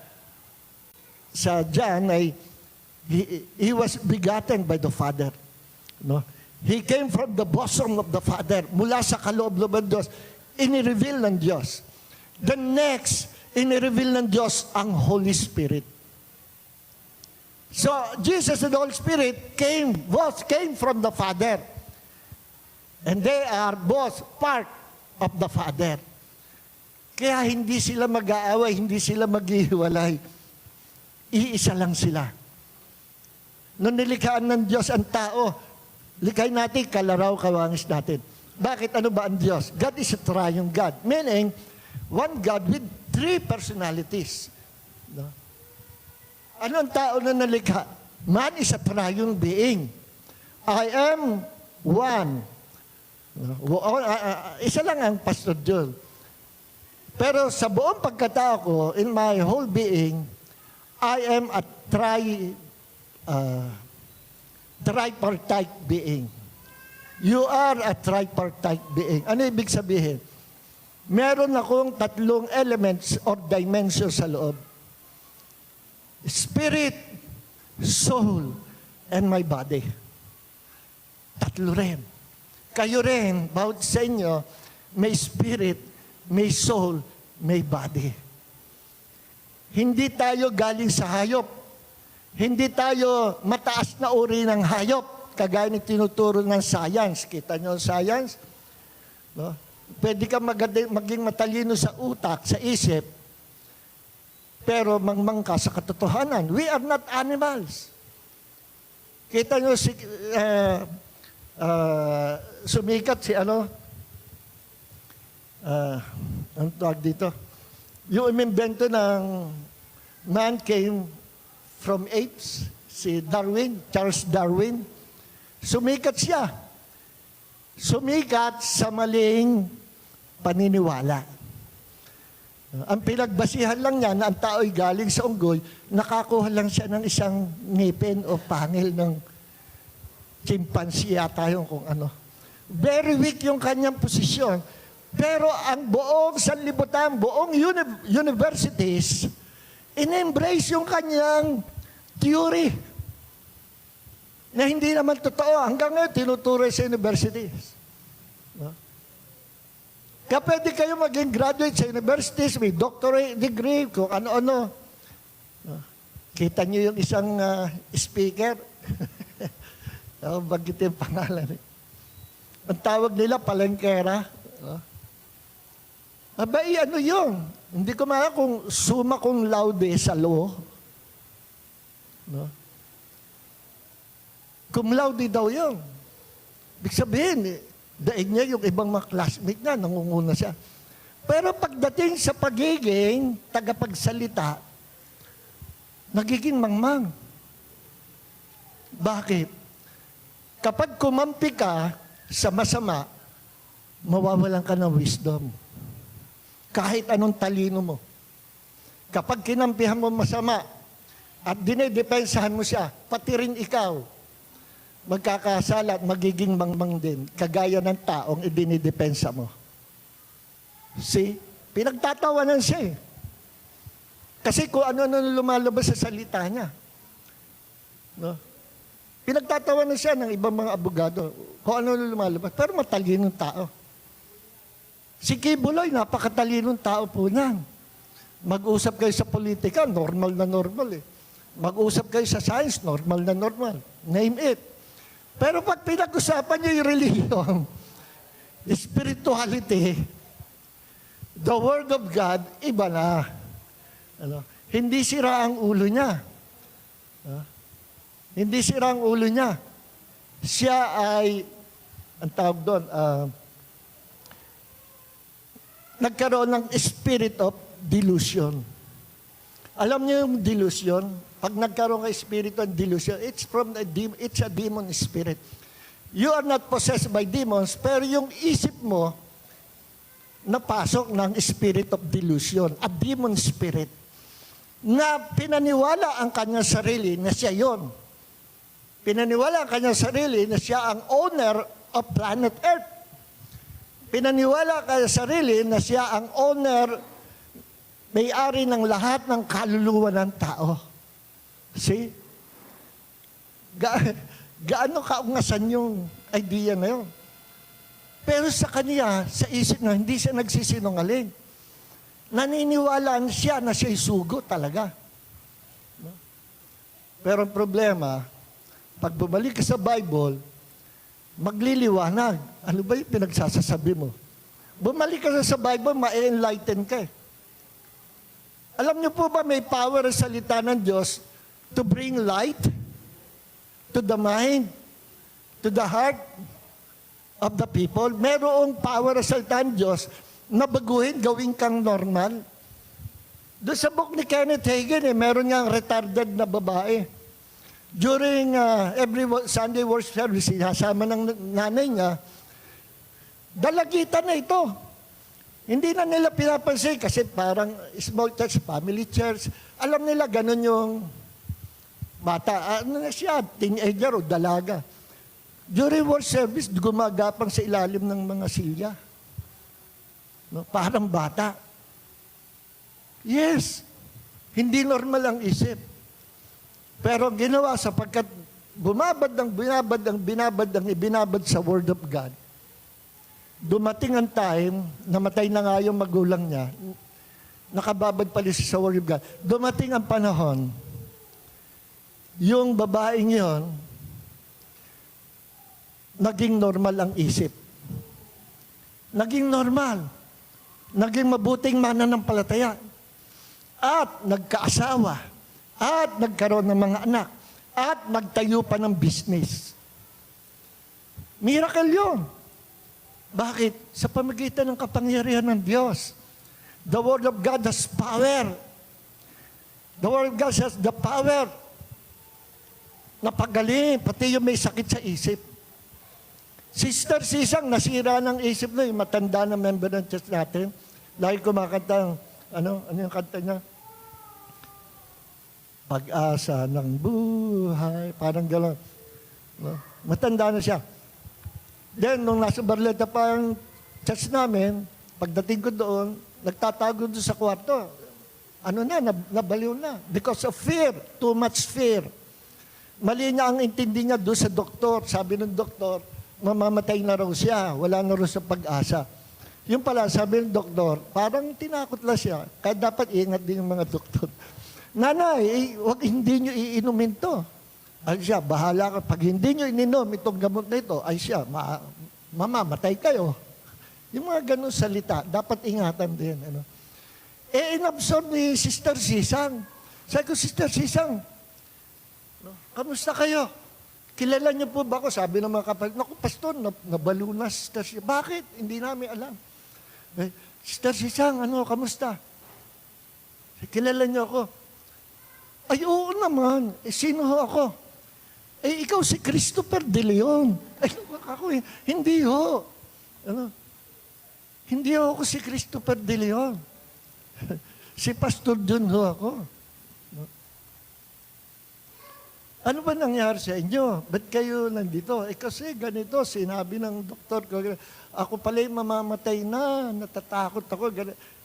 John ay he was begotten by the Father. No? He came from the bosom of the Father. Mula sa kaloob-loob ng Diyos, inireveal ng Diyos. The next, inireveal ng Diyos ang Holy Spirit. So, Jesus and the Holy Spirit came from the Father. And they are both part of the Father. Kaya hindi sila mag-aaway, hindi sila maghihiwalay. Iisa lang sila. Nung nilikhaan ng Diyos ang tao, likhain natin, kalaraw, kawangis natin. Bakit? Ano ba ang Diyos? God is a triune God. Meaning, one God with three personalities. No? Anong tao na nalikha? Man is a triune being. I am one. Isa lang ang Pastor Joel. Pero sa buong pagkatao ko, in my whole being, I am a tripartite being. You are a tripartite being. Ano ibig sabihin? Meron akong tatlong elements or dimensions sa loob. Spirit, soul, and my body. Tatlo rin. Kayo rin, bawat sa inyo, may spirit, may soul, may body. Hindi tayo galing sa hayop. Hindi tayo mataas na uri ng hayop, kagaya ni tinuturo ng science. Kita nyo ang science? No? Pwede ka maging matalino sa utak, sa isip, pero mangmang ka sa katotohanan. We are not animals. Kita nyo sumikat si ano? Ang tawag dito? Yung imimbento ng man came from apes, si Darwin, Charles Darwin. Sumikat siya. Sumikat sa maling paniniwala. Ang pinagbasihan lang niya na ang tao'y galing sa unggoy, nakakuha lang siya ng isang ngipin o pangil ng chimpanzee yata yung kung ano. Very weak yung kanyang posisyon. Pero ang buong sanlibutan, buong universities, in-embrace yung kanyang theory na hindi naman totoo. Hanggang ngayon, tinuturo sa universities. No? Kaya pwede kayo maging graduate sa universities, may doctorate degree, kung ano-ano. No? Kita niyo yung isang speaker. Bagitin yung pangalan. Ang tawag nila, palengkera. No? Abay, ano yun? Hindi ko maalam kung summa cum laude sa law. No? Cum laude daw yun. Ibig sabihin, daig niya yung ibang mga classmate niya, nangunguna siya. Pero pagdating sa pagiging tagapagsalita, nagiging mangmang. Bakit? Kapag kumampi ka sa masama, mawawalan ka ng wisdom. Kahit anong talino mo. Kapag kinampihan mo masama at dinedepensahan mo siya, pati rin ikaw, magkakasala at magiging mangmang din, kagaya ng taong idinidepensa mo. See? Pinagtatawanan siya eh. Kasi kung ano-ano lumalabas sa salita niya. No? Pinagtatawanan siya ng ibang mga abogado. Kung ano-ano lumalabas. Pero matalinong tao. Si Kibuloy, napakatalinong tao po niyan. Mag-usap kayo sa politika, normal na normal eh. Mag-usap kayo sa science, normal na normal. Name it. Pero pag pinag-usapan niyo yung religion, spirituality, the Word of God, iba na. Ano? Hindi sira ang ulo niya. Hindi sira ang ulo niya. Siya ay, ang tawag doon, nagkaroon ng spirit of delusion. Alam niyo yung delusion? Pag nagkaroon ng spirit of delusion, it's a demon spirit. You are not possessed by demons, pero yung isip mo, napasok ng spirit of delusion, a demon spirit, na pinaniwala ang kanyang sarili na siya yon. Pinaniwala ang kanyang sarili na siya ang owner of planet Earth. Pinaniwala ang kanyang sarili na siya ang owner, may-ari ng lahat ng kaluluwa ng tao. See? Gaano kaungasan yung idea na yun? Pero sa kanya, sa isip niya, hindi siya nagsisinungaling. Naniniwala siya na siya'y sugo talaga. Pero ang problema, pag bumalik ka sa Bible, magliliwanag. Ano ba yung pinagsasasabi mo? Bumalik ka sa Bible, ma-enlighten ka. Alam niyo po ba may power sa salita ng Diyos to bring light to the mind, to the heart of the people? Merong power sa salita ng Diyos na baguhin, gawin kang normal. Doon sa book ni Kenneth Hagin, meron niyang retarded na babae. During every Sunday worship service, sinasama ng nanay niya, dalagitan na ito. Hindi na nila pinapansin kasi parang small church, family church. Alam nila ganun yung bata. Ano na siya, teenager o dalaga. During worship service, gumagapang sa ilalim ng mga silya. No? Parang bata. Yes, hindi normal ang isip. Pero ginawa sapagkat binabad sa Word of God. Dumating ang time, namatay na nga yung magulang niya, nakababad pa rin sa Word of God. Dumating ang panahon, yung babaeng yon, naging normal ang isip. Naging normal. Naging mabuting mananampalataya. At nagkaasawa. At nagkaroon ng mga anak. At nagtayo pa ng business. Miracle yun. Bakit? Sa pamagitan ng kapangyarihan ng Diyos. The Word of God has power. The Word of God has the power. Napagaling, pati yung may sakit sa isip. Sister Sisang, nasira ng isip na yung matanda na member ng church natin. Lagi kumakanta, ano yung kanta niya? Pag-asa ng buhay, parang gano'n. No? Matanda na siya. Then, nung nasa Barleta pa ang church namin, pagdating ko doon, nagtatago doon sa kwarto. Nabaliw na. Because of fear, too much fear. Mali niya ang intindi niya doon sa doktor. Sabi ng doktor, mamamatay na raw siya, wala na raw sa pag-asa. Yung pala, sabi ng doktor, parang tinakot lang siya. Kaya dapat ingat din yung mga doktor. Nanay, hindi nyo iinumin to. Ay siya, bahala ka. Pag hindi nyo ininom itong gamot na ito, ay siya, mamamatay kayo. Yung mga ganun salita, dapat ingatan din. Ano? Inabsorb ni Sister Sisang. Sabi ko, Sister Sisang, kamusta kayo? kilala niyo po ba ako? Sabi ng mga kapatid, naku, pastor, nabalunas. Bakit? Hindi namin alam. Eh, Sister Sisang, kamusta? Kilala niyo ako? Ay, oo naman. Sino ho ako? Ikaw si Christopher De Leon. Ay, ako, hindi ho. Hindi ho ako si Christopher De Leon. Si Pastor Jun ho ako. Ano ba nangyari sa inyo? Ba't kayo nandito? Kasi ganito, sinabi ng doktor ko, ako pala yung mamamatay na, natatakot ako.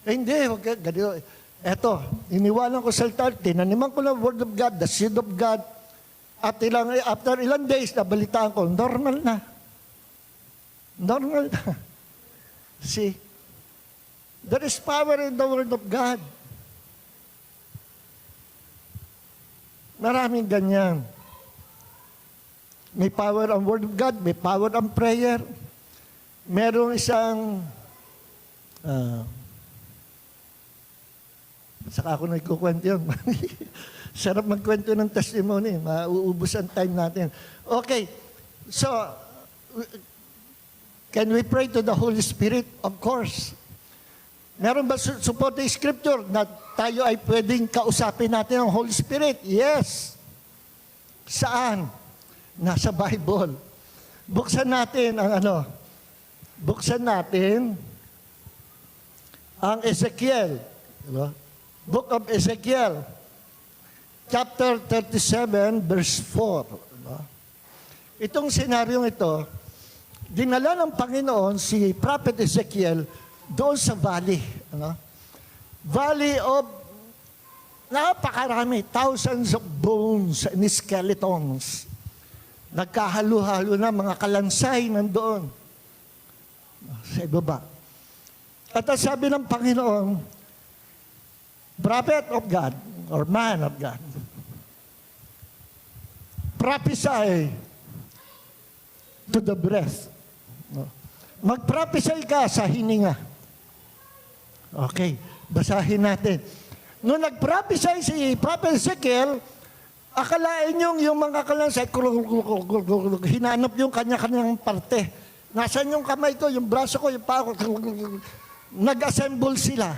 Hindi, wag ganito. Eto, iniwanan ko sa altar, tinaniman ko ng Word of God, the Seed of God. At after ilang days, nabalitaan ko, normal na. Normal na. See, there is power in the Word of God. Maraming ganyan. May power ang Word of God, may power ang prayer. Merong isang, saka ako nagkukwento yun. Sarap magkwento ng testimony. Mauubos ang time natin. Okay. So, can we pray to the Holy Spirit? Of course. Meron ba supporting scripture na tayo ay pwedeng kausapin natin ang Holy Spirit? Yes. Saan? Nasa Bible. Buksan natin ang Buksan natin ang Ezekiel. Book of Ezekiel. Chapter 37, verse 4. Itong senaryong ito, dinala ng Panginoon si Prophet Ezekiel doon sa valley. Valley of napakarami, thousands of bones and skeletons. Nagkahalo-halo na mga kalansay nandoon sa ibaba. At sabi ng Panginoon, prophet of God, or man of God, prophesy to the breath. Mag-prophesy ka sa hininga. Okay, basahin natin. Nung nag-prophesy si Prophet Ezekiel, akalain yung mga kalansay, hinanap yung kanya-kanyang parte. Nasaan yung kamay ko, yung braso ko, yung paa ko, nag-assemble sila.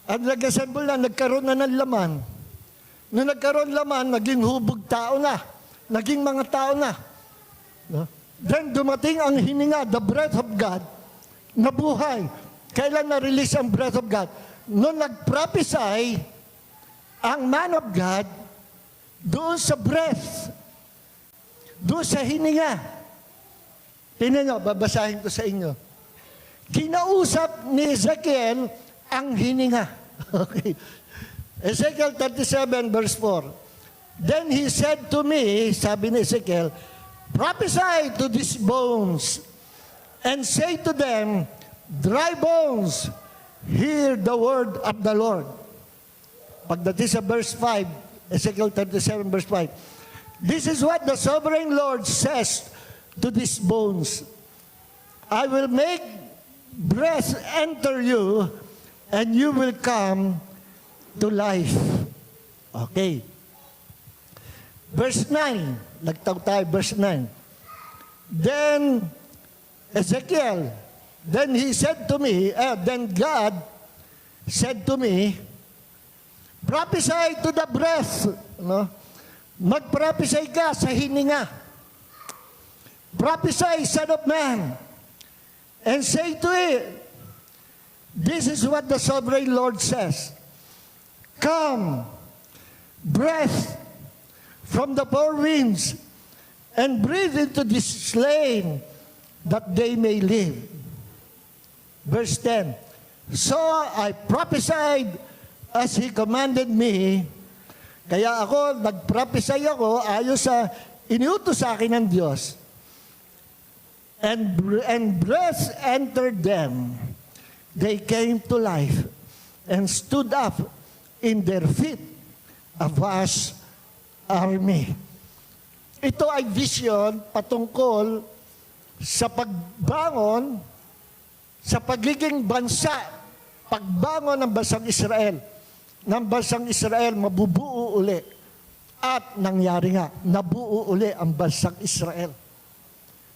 At nag-assemble na, nagkaroon na ng laman. Nung nagkaroon laman, naging hubog tao na. Naging mga tao na. Then dumating ang hininga, the breath of God, nabuhay. Kailan na-release ang breath of God? Nung nag-prophesy, ang man of God, doon sa breath, doon sa hininga. Tingnan nyo, babasahin ko sa inyo. Kinausap ni Ezekiel ang hininga. Okay. Ezekiel 37, verse 4. Then he said to me, sabi ni Ezekiel, prophesy to these bones and say to them, dry bones, hear the word of the Lord. Pagdating sa verse 5, Ezekiel 37, verse 5. This is what the sovereign Lord says to these bones. I will make breath enter you, and you will come to life. Okay. Verse 9. Nagtaw tayo, verse 9. Then, Ezekiel, then he said to me, then God said to me, prophesy to the breath. Mag-prophesy ka sa hininga. Prophesy, son of man, and say to it, this is what the sovereign Lord says. Come, breath from the four winds, and breathe into this slain, that they may live. Verse 10. So I prophesied as he commanded me. Kaya ako, nag-prophesy ako ayon sa iniutos sa akin ng Diyos. And breath entered them. They came to life and stood up in their feet, a vast army. Ito ay vision patungkol sa pagbangon, sa pagiging bansa, pagbangon ng bansang Israel. Ng bansang Israel, mabubuo uli. At nangyari nga, nabuo uli ang bansang Israel.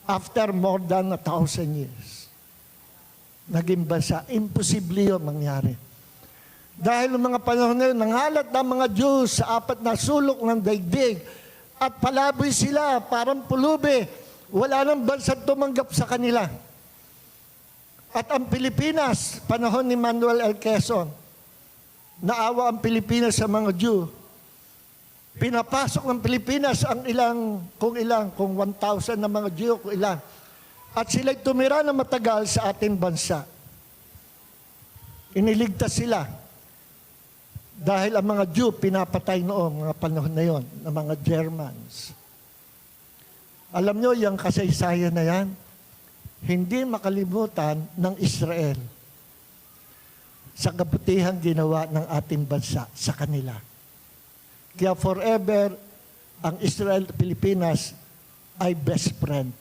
After more than 1,000 years. Naging bansa. Imposible yun mangyari. Dahil ng mga panahon na yun, nangalat ng mga Diyos sa 4 na sulok ng daigdig. At palaboy sila, parang pulubi. Wala nang bansang tumanggap sa kanila. At ang Pilipinas, panahon ni Manuel L. Quezon, naawa ang Pilipinas sa mga Jew. Pinapasok ng Pilipinas ang kung 1,000 na mga Jew, kung ilang. At sila'y tumira na matagal sa ating bansa. Iniligtas sila. Dahil ang mga Jew pinapatay noong mga panahon na yon, ng mga Germans. Alam nyo, yung kasaysayan na yan, hindi makalimutan ng Israel sa kabutihang ginawa ng ating bansa sa kanila. Kaya forever, ang Israel at Pilipinas ay best friend.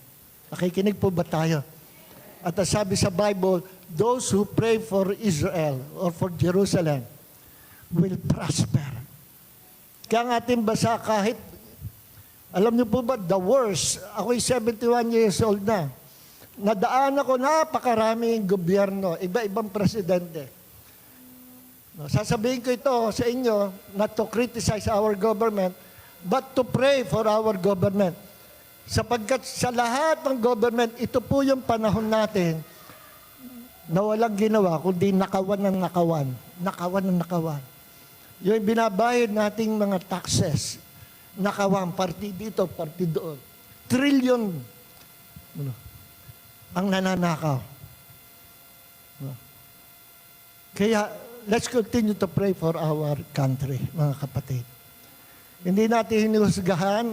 Nakikinig po ba tayo? At ang sabi sa Bible, those who pray for Israel or for Jerusalem will prosper. Kaya ang ating bansa kahit, alam niyo po ba, the worst, ako'y 71 years old na, nadaan ako napakaraming gobyerno, iba-ibang presidente. Sasabihin ko ito sa inyo, not to criticize our government, but to pray for our government. Sapagkat sa lahat ng government, ito po yung panahon natin na walang ginawa, kundi nakawan ng nakawan. Nakawan ng nakawan. Yung binabayad nating mga taxes, nakawan, parti dito, parti doon. Trillion ang nananakaw. Kaya, let's continue to pray for our country, mga kapatid. Hindi natin hinusgahan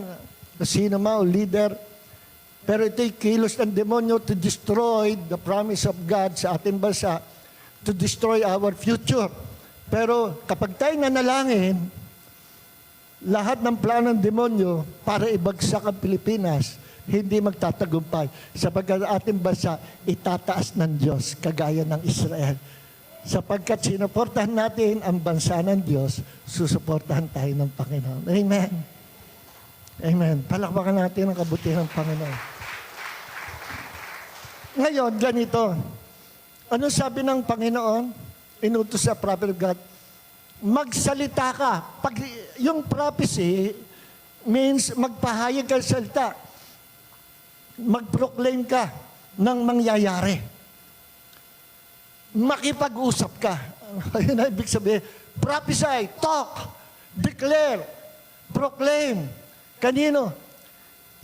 sino man o leader, pero ito'y kilos ng demonyo to destroy the promise of God sa ating bansa, to destroy our future. Pero kapag tayo nanalangin, lahat ng plano ng demonyo para ibagsak ang Pilipinas, hindi magtatagumpay. Sapagkat ating bansa, itataas ng Diyos, kagaya ng Israel. Sapagkat sinuportahan natin ang bansa ng Diyos, susuportahan tayo ng Panginoon. Amen. Amen. Palakpakan natin ang kabutihan ng Panginoon. Ngayon, ganito. Ano sabi ng Panginoon? Inutos sa prophet of God. Magsalita ka. Yung prophecy means magpahayag ka sa salita. Mag-proclaim ka ng mangyayari. Makipag-usap ka. Ayun na ibig sabihin. Prophesy, talk, declare, proclaim. Kanino?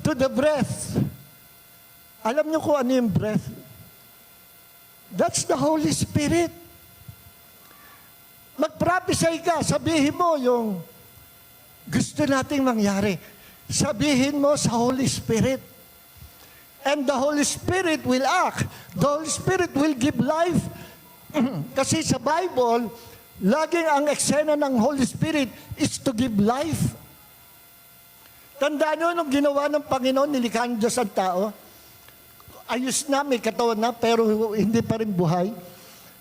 To the breath. Alam niyo kung ano yung breath? That's the Holy Spirit. Mag-prophesy ka. Sabihin mo yung gusto nating mangyari. Sabihin mo sa Holy Spirit. And the Holy Spirit will act. The Holy Spirit will give life. Kasi sa Bible, laging ang eksena ng Holy Spirit is to give life. Tandaan nyo, nung ginawa ng Panginoon, nilikha ng Diyos ang tao, ayos na, may katawan na, pero hindi pa rin buhay.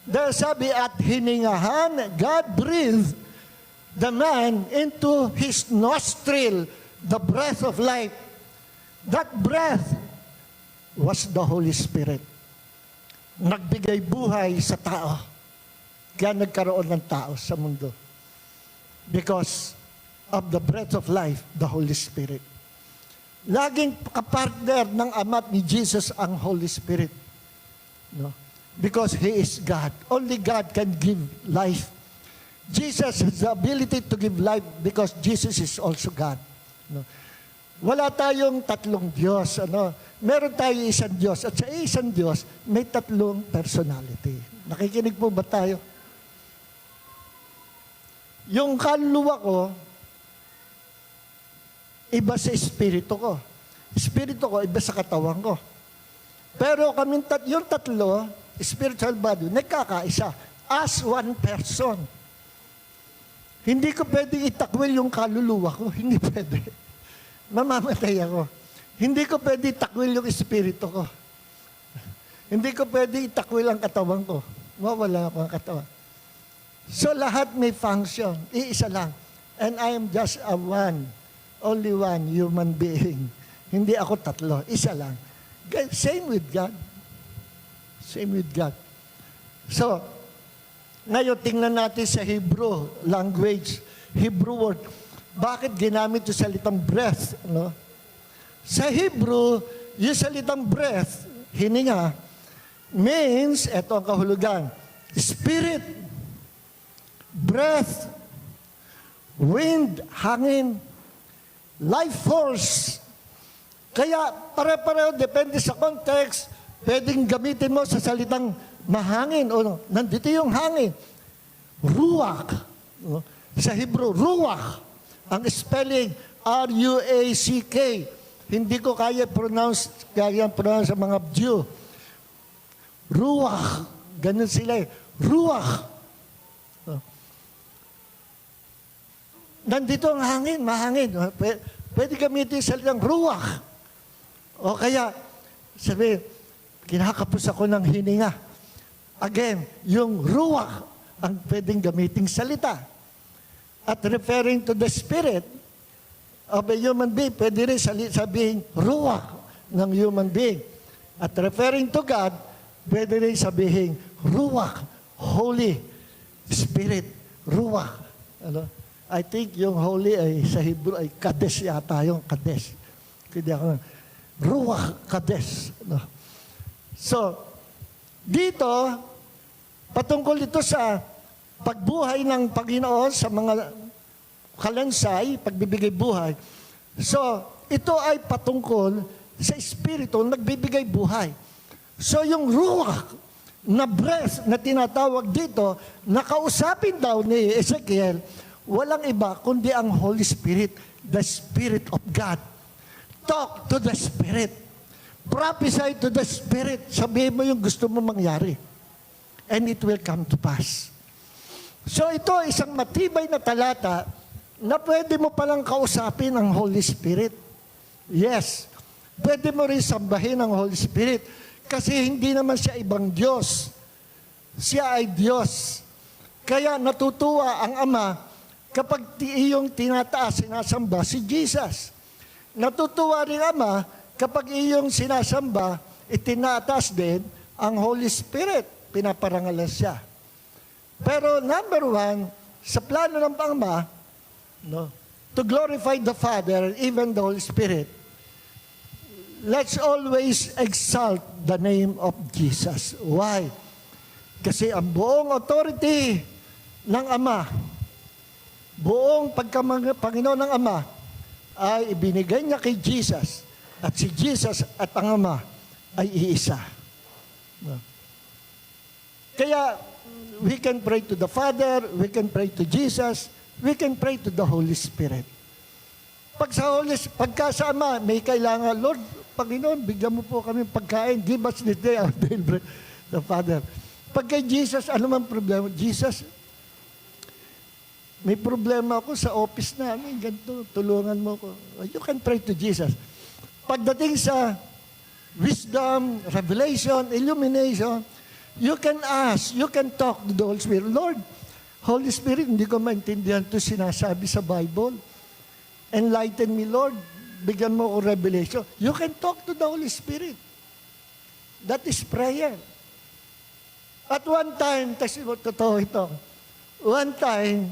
Dahil sabi, at hiningahan, God breathed the man into his nostril, the breath of life. That breath was the Holy Spirit. Nagbigay buhay sa tao. Kaya nagkaroon ng tao sa mundo. Because of the breath of life, the Holy Spirit. Laging kapartner ng Ama ni Jesus ang Holy Spirit. No? Because He is God. Only God can give life. Jesus has the ability to give life because Jesus is also God. No? Wala tayong tatlong Diyos. Ano? Meron tayong isang Diyos. At sa isang Diyos, may tatlong personality. Nakikinig po ba tayo? Yung kaluluwa ko, iba sa espiritu ko. Espiritu ko, iba sa katawan ko. Pero yung tatlo, spiritual body, nagkakaisa. As one person. Hindi ko pwedeng itakwil yung kaluluwa ko. Hindi pwede. Mamamatay ako. Hindi ko pwede itakwil yung espiritu ko. Hindi ko pwede itakwil ang katawan ko. Mawala ako ang katawan. So lahat may function. Iisa lang. And I am just a one Only one human being. Hindi ako tatlo, isa lang. Same with God. Same with God. So, ngayon tingnan natin sa Hebrew language, Hebrew word. Bakit ginamit yung salitang breath? No? Sa Hebrew, yung salitang breath, hininga, means, eto ang kahulugan, spirit, breath, wind, hangin, life force. Kaya pare-pareho, depende sa context, pwedeng gamitin mo sa salitang mahangin o nandito yung hangin. Ruach. No? Sa Hebrew, ruach. Ang spelling, R-U-A-C-K. Hindi ko kaya pronounce sa mga Jew. Ruach. Ganun sila eh. Ruach. Nandito ang hangin, mahangin. Pwede gamitin sa salitang ruach. O kaya, sabi, kinakapos ako ng hininga. Again, yung ruach ang pwedeng gamiting salita. At referring to the spirit of a human being, pwede rin sabihin ruach ng human being. At referring to God, pwede rin sabihin ruach, Holy Spirit, ruach. Ano? I think yung holy ay sa Hebrew ay kadesh yata yung kadesh. Hindi ako ruach kadesh. No? So, dito, patungkol ito sa pagbuhay ng Panginoon sa mga kalansay, pagbibigay buhay. So, ito ay patungkol sa Espiritu nagbibigay buhay. So, yung ruach na breath na tinatawag dito, nakausapin daw ni Ezekiel, walang iba kundi ang Holy Spirit, the Spirit of God. Talk to the Spirit. Prophesy to the Spirit. Sabihin mo yung gusto mo mangyari. And it will come to pass. So ito, isang matibay na talata na pwede mo palang kausapin ang Holy Spirit. Yes. Pwede mo rin sambahin ang Holy Spirit kasi hindi naman siya ibang Diyos. Siya ay Diyos. Kaya natutuwa ang Ama kapag iyong tinataas, sinasamba si Jesus. Natutuwa rin Ama kapag iyong sinasamba, itinataas din ang Holy Spirit. Pinaparangalan siya. Pero number one, sa plano ng Ama, no, to glorify the Father and even the Holy Spirit, let's always exalt the name of Jesus. Why? Kasi ang buong authority ng Ama, buong Panginoon ng Ama, ay ibinigay niya kay Jesus. At si Jesus at ang Ama ay iisa. Kaya, we can pray to the Father, we can pray to Jesus, we can pray to the Holy Spirit. Pagka sa Ama, may kailangan, Lord, Panginoon, bigyan mo po kami pagkain, give us this day our daily bread, the Father. Pag kay Jesus, ano man problema? Jesus, may problema ako sa office namin, ganito, tulungan mo ko. You can pray to Jesus. Pagdating sa wisdom, revelation, illumination, you can ask, you can talk to the Holy Spirit. Lord, Holy Spirit, hindi ko maintindihan ito sinasabi sa Bible. Enlighten me, Lord. Bigyan mo ko revelation. You can talk to the Holy Spirit. That is prayer. At one time, totoo ito, one time,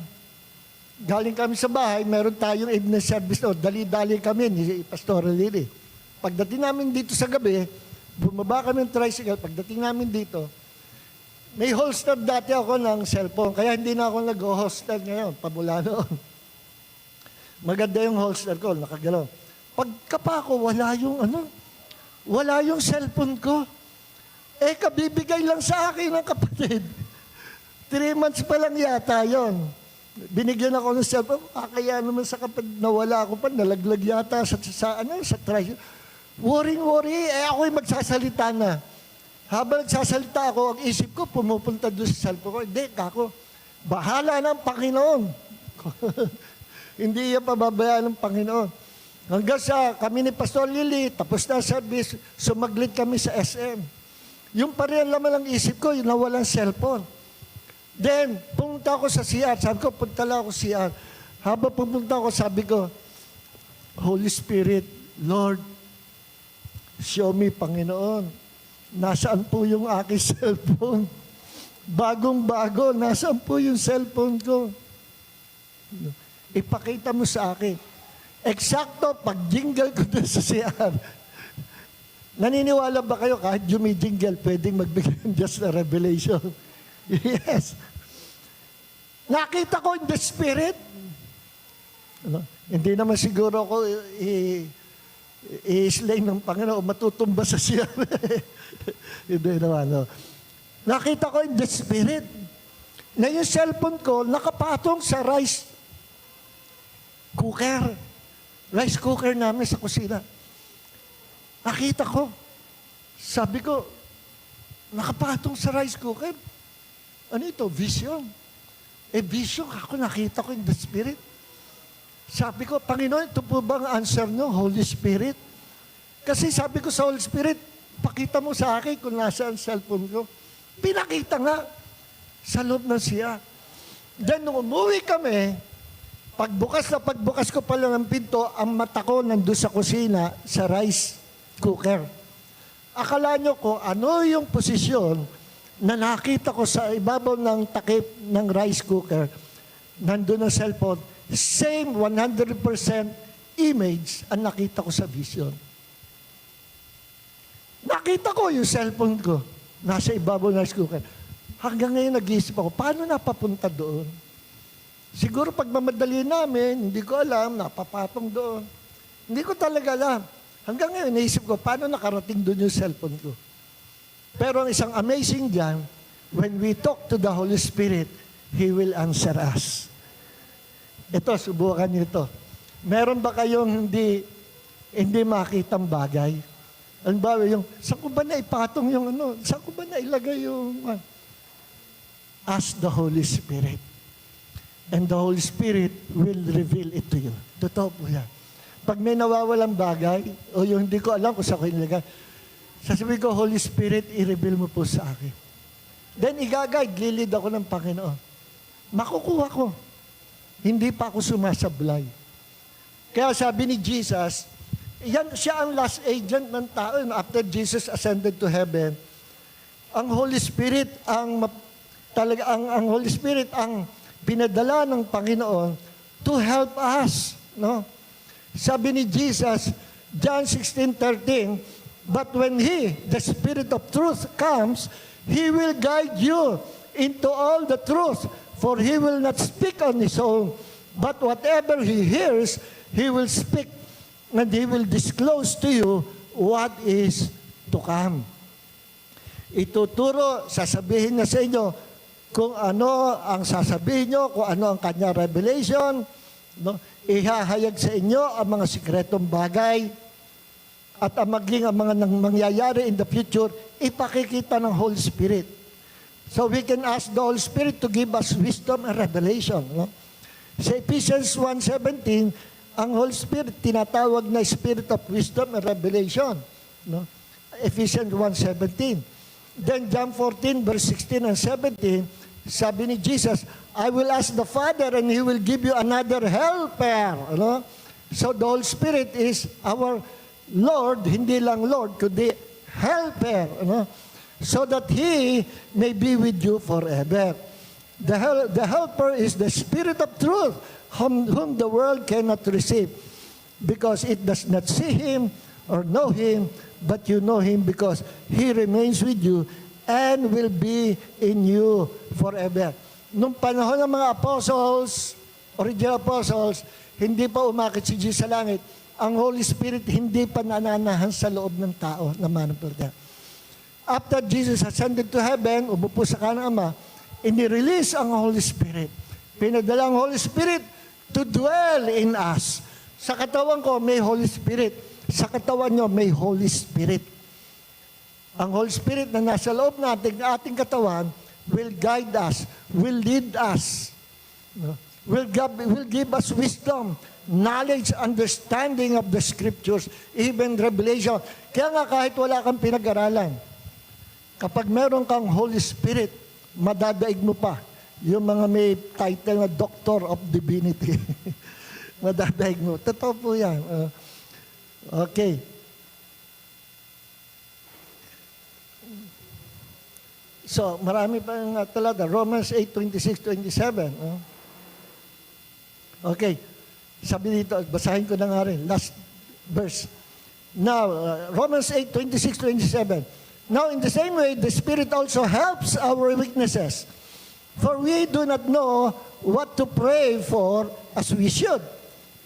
galing kami sa bahay, meron tayong evening service, dali-dali kami ni Pastor Lili. Pagdating namin dito sa gabi, bumaba kami ng tricycle, pagdating namin dito, may holster dati ako ng cellphone, kaya hindi na ako nag-holster ngayon, pamula noon. Maganda yung holster ko, nakagalaw. Pagkapa ko, wala yung cellphone ko. Kabibigay lang sa akin ng kapatid. 3 months pa lang yata yon. Binigyan ako ng cellphone, kaya naman sa kapatid, nawala ako pa, nalaglag yata sa tricycle. Worry, ako'y magsasalita na. Habang nagsasalita ako, ang isip ko, pumupunta doon sa cellphone ko. Hindi, kako, bahala ng Panginoon. Hindi yan pababayaan ng Panginoon. Hanggang sa kami ni Pastor Lili, tapos na service, sumaglit kami sa SM. Yung parehan laman ng isip ko, yung nawalang cellphone. Then, pumunta ako sa CR. Sabi ko, punta lang ako sa CR. Habang pumunta ako, sabi ko, Holy Spirit, Lord, show me, Panginoon, nasaan po yung aking cellphone? Bagong-bago, nasaan po yung cellphone ko? Ipakita mo sa akin. Eksakto, pag jingle ko na sa CR, naniniwala ba kayo kahit jumijingle, pwedeng magbigay ng Diyos na revelation? Yes. Nakita ko in the Spirit. Ano? Hindi naman siguro ako i-slay ng Panginoon, matutumba sa CR. Hindi naman. No? Nakita ko in the Spirit na yung cellphone ko nakapatong sa rice cooker. Rice cooker namin sa kusina. Nakita ko. Sabi ko, nakapatong sa rice cooker. Ano ito? Vision. Vision ako nakita ko in the Spirit. Sabi ko, Panginoon, ito po bang answer nyo, Holy Spirit? Kasi sabi ko sa Holy Spirit, pakita mo sa akin kung nasa ang cellphone ko. Pinakita nga sa loob ng siya. Then, nung umuwi kami, pagbukas ko pala ng pinto, ang mata ko nandun sa kusina, sa rice cooker. Akala nyo ko, ano yung posisyon na nakita ko sa ibabaw ng takip ng rice cooker, nandun ang cellphone, same 100% image ang nakita ko sa vision. Nakita ko yung cellphone ko, nasa ibabaw ng rice cooker. Hanggang ngayon nag-iisip ako, paano napapunta doon? Siguro pag mamadali namin, hindi ko alam, napapatong doon. Hindi ko talaga alam. Hanggang ngayon, naisip ko, paano nakarating doon yung cellphone ko? Pero ang isang amazing dyan, when we talk to the Holy Spirit, He will answer us. Ito, subukan niyo ito. Meron ba kayong hindi makitang bagay? Ano ba yung, saan ko ba naipatong yung ano? Saan ko ba nailagay yung... Ask the Holy Spirit. And the Holy Spirit will reveal it to you. Totoo po yan. Pag may nawawalang bagay, o yung hindi ko alam kung saan ko ilagay, sasabihin ko, Holy Spirit, i-reveal mo po sa akin. Then igagay, gilid ako ng Panginoon. Makukuha ko. Hindi pa ako sumasablay. Kaya sabi ni Jesus, yan siya ang last agent ng tao. After Jesus ascended to heaven, ang Holy Spirit ang Holy Spirit ang pinadala ng Panginoon to help us, no? Sabi ni Jesus, John 16:13, but when He, the Spirit of truth, comes, He will guide you into all the truth, for He will not speak on His own, but whatever He hears, He will speak, and He will disclose to you what is to come. Ituturo, sasabihin niya sa inyo kung ano ang sasabihin niyo, kung ano ang kanya revelation, no? Ihahayag sa inyo ang mga sikretong bagay at ang mga mangyayari in the future, ipakikita ng Holy Spirit. So we can ask the Holy Spirit to give us wisdom and revelation. No? Sa Ephesians 1:17, ang Holy Spirit tinatawag na Spirit of Wisdom and Revelation. No? Ephesians 1:17. Then John 14, verse 16 and 17, sabi ni Jesus, I will ask the Father and He will give you another helper. Ano? So the Holy Spirit is our Lord, hindi lang Lord, kundi helper. Ano? So that He may be with you forever. The helper is the Spirit of truth, whom the world cannot receive, because it does not see Him or know Him, but you know Him because He remains with you and will be in you forever. Nung panahon ng mga apostles, original apostles, hindi pa umakit si Jesus sa langit. Ang Holy Spirit hindi pa nananahan sa loob ng tao na manampalataya. After Jesus ascended to heaven, umupo sa kanang Ama, ini-release ang Holy Spirit. Pinadala ang Holy Spirit to dwell in us. Sa katawan ko, may Holy Spirit. Sa katawan nyo, may Holy Spirit. Ang Holy Spirit na nasa loob natin, na ating katawan, will guide us, will lead us, will give us wisdom, knowledge, understanding of the Scriptures, even revelation. Kaya nga kahit wala kang pinag-aralan, kapag meron kang Holy Spirit, madadaig mo pa yung mga may title na Doctor of Divinity. Madadaig mo. Totoo po yan. Okay. So, marami pa nga talata. Romans 8:26-27. Okay. Sabi dito, basahin ko na nga rin. Last verse. Now, Romans 8:26-27. Now, in the same way, the Spirit also helps our weaknesses. For we do not know what to pray for as we should.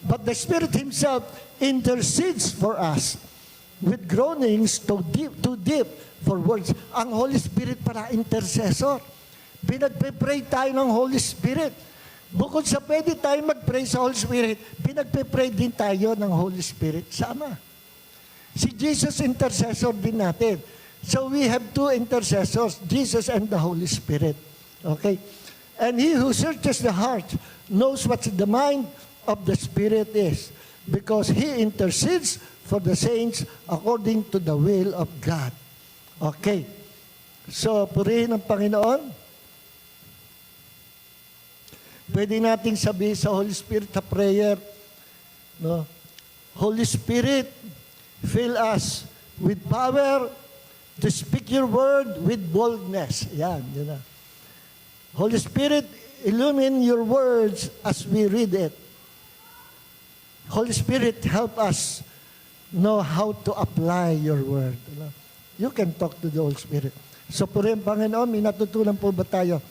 But the Spirit Himself intercedes for us with groanings too deep for words. Ang Holy Spirit para intercessor. Pinagpe-pray tayo ng Holy Spirit. Bukod sa pwede tayo mag-pray sa Holy Spirit, pinagpe-pray din tayo ng Holy Spirit sa Ama. Si Jesus intercessor din natin. So we have two intercessors, Jesus and the Holy Spirit. Okay? And He who searches the heart knows what the mind of the Spirit is, because He intercedes for the saints according to the will of God. Okay. So, purihin ang Panginoon. Pwede nating sabihin sa Holy Spirit sa prayer, no? Holy Spirit, fill us with power to speak your word with boldness. Yan, yun na. Holy Spirit, illumine your words as we read it. Holy Spirit, help us know how to apply your word. You can talk to the Holy Spirit. So, purihin Panginoon, may natutunan po ba tayo?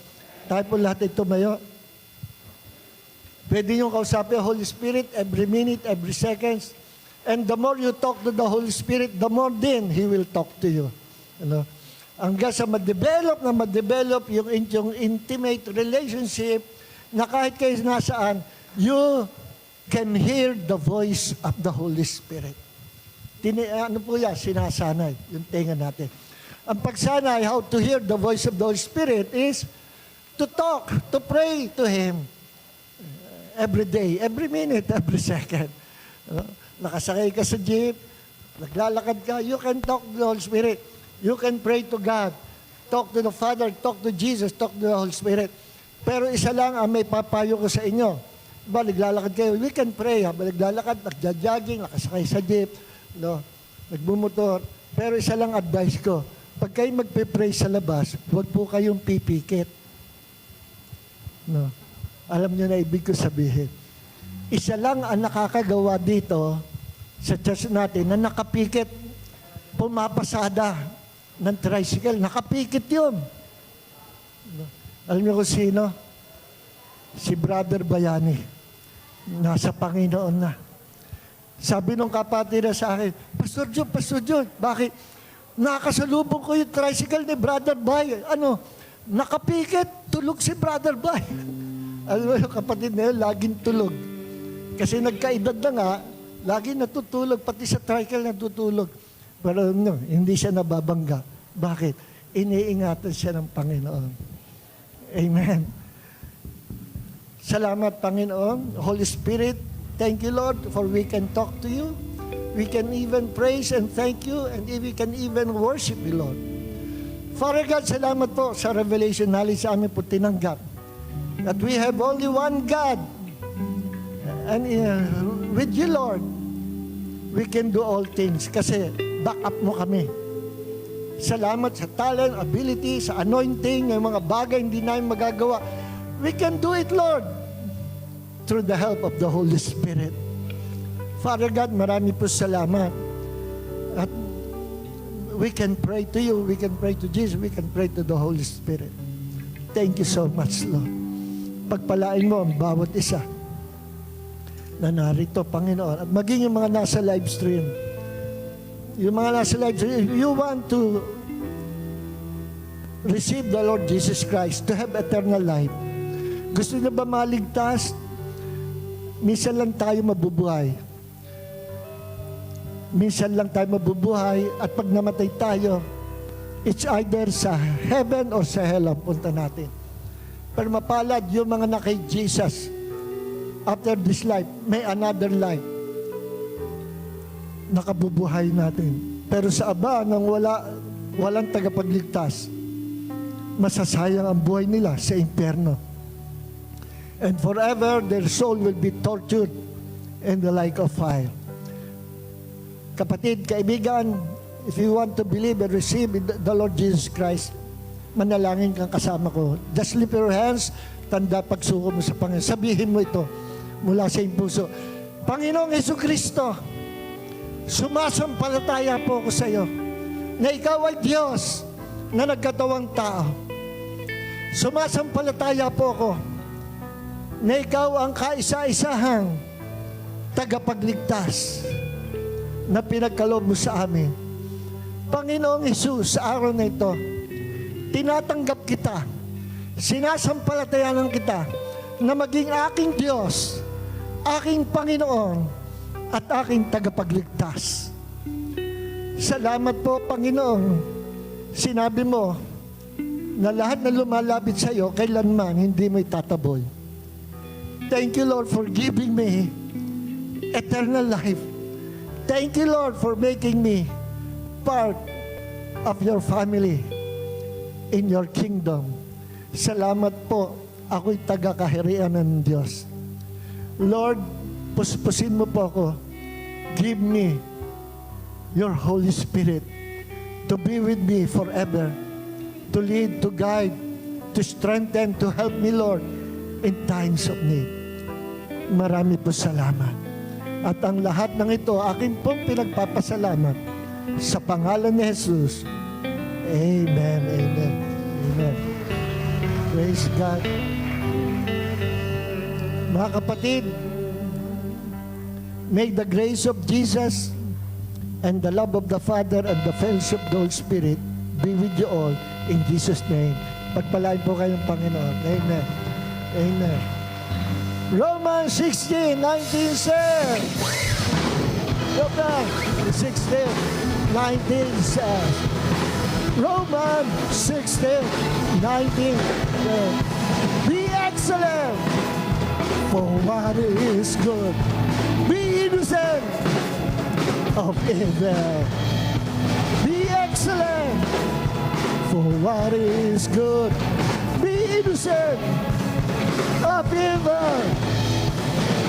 Tayo po lahat ay tumayo. Pwede nyo kausapin ang Holy Spirit every minute, every seconds. And the more you talk to the Holy Spirit, the more din He will talk to you. Ano? Hanggang sa ma-develop yung inyong intimate relationship na kahit kayo nasaan, you can hear the voice of the Holy Spirit. Ano po yan? Sinasanay. Yung tenga natin. Ang pagsanay, how to hear the voice of the Holy Spirit is to talk, to pray to Him. Every day, every minute, every second. Nakasakay ka sa jeep, naglalakad ka, you can talk to the Holy Spirit. You can pray to God. Talk to the Father, talk to Jesus, talk to the Holy Spirit. Pero isa lang ang may papayo ko sa inyo. Diba, naglalakad kayo, we can pray. Naglalakad, nagja-jogging, nakasakay sa jeep, no? Nagbumotor. Pero isa lang advice ko, pag kayo magpe-pray sa labas, huwag po kayong pipikit. No? Alam niyo na ibig ko sabihin. Isa lang ang nakakagawa dito sa church natin na nakapikit, pumapasada ng tricycle. Nakapikit yun. Alam niyo kung sino? Si Brother Bayani. Nasa Panginoon na. Sabi nung kapatid na sa akin, Pastor John, bakit? Nakasalubong ko yung tricycle ni Brother Bay. Nakapikit, tulog si Brother Bay. Alam mo yung kapatid na yun, laging tulog. Kasi nagkaedad na nga, laging natutulog, pati sa tricycle natutulog. Pero hindi siya nababangga. Bakit? Iniingatan siya ng Panginoon. Amen. Salamat, Panginoon. Holy Spirit, thank you, Lord, for we can talk to you. We can even praise and thank you, and we can even worship you, Lord. Father God, salamat po sa revelation knowledge sa amin po tinanggap. That we have only one God. And with you, Lord, we can do all things. Kasi back up mo kami. Salamat sa talent, ability, sa anointing, yung mga bagay hindi namin magagawa. We can do it, Lord, through the help of the Holy Spirit. Father God, marami po salamat. At we can pray to you, we can pray to Jesus, we can pray to the Holy Spirit. Thank you so much, Lord. Pagpalain mo ang bawat isa na narito, Panginoon. At maging yung mga nasa live stream. Yung mga nasa live stream, if you want to receive the Lord Jesus Christ, to have eternal life, gusto niyo ba maligtas? Minsan lang tayo mabubuhay. Minsan lang tayo mabubuhay at pag namatay tayo, it's either sa heaven or sa hell ang punta natin. Pero mapalad yung mga na kay Jesus, after this life, may another life. Nakabubuhay natin. Pero sa aba, nang walang tagapagligtas, masasayang ang buhay nila sa impyerno. And forever, their soul will be tortured and the lake of fire. Kapatid, kaibigan, if you want to believe and receive in the Lord Jesus Christ, manalangin kang kasama ko. Just lift your hands, tanda pagsuko mo sa Panginoon. Sabihin mo ito mula sa iyong puso. Panginoong Jesucristo, sumasampalataya po ako sa iyo na ikaw ay Diyos na nagkatawang tao. Sumasampalataya po ako na ikaw ang kaisa-isahang tagapagligtas na pinagkaloob mo sa amin. Panginoong Hesus, sa araw na ito, tinatanggap kita, sinasampalatayanan kita na maging aking Diyos, aking Panginoon, at aking tagapagligtas. Salamat po, Panginoon. Sinabi mo na lahat na lumalapit sa iyo, kailanman hindi mo itataboy. Thank you, Lord, for giving me eternal life. Thank you, Lord, for making me part of your family in your kingdom. Salamat po, ako'y taga-kaharian ng Diyos. Lord, puspusin mo po ako. Give me your Holy Spirit to be with me forever, to lead, to guide, to strengthen, to help me, Lord, in times of need. Marami po salamat. At ang lahat ng ito, akin pong pinagpapasalamat sa pangalan ni Jesus. Amen, amen, amen. Praise God. Mga kapatid, may the grace of Jesus and the love of the Father and the fellowship of the Holy Spirit be with you all in Jesus' name. Pagpalain po kayong Panginoon. Amen. Amen. Romans 16:19 says, Romans 16:19 says, Romans 16:19 says, be excellent for what is good. Be innocent of evil. Be excellent for what is good. Be innocent of evil.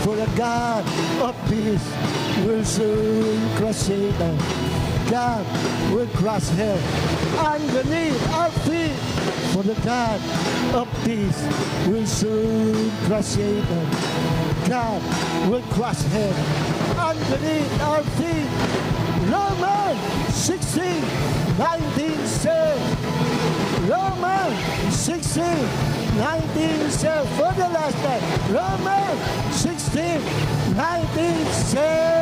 For the God of peace will soon crush Satan. God will crush hell underneath our feet. For the God of peace will soon crush Satan. God will crush hell underneath our feet. Romans 16:19 says, Romans 16:19 says, for the last time, Romans 16:19 says,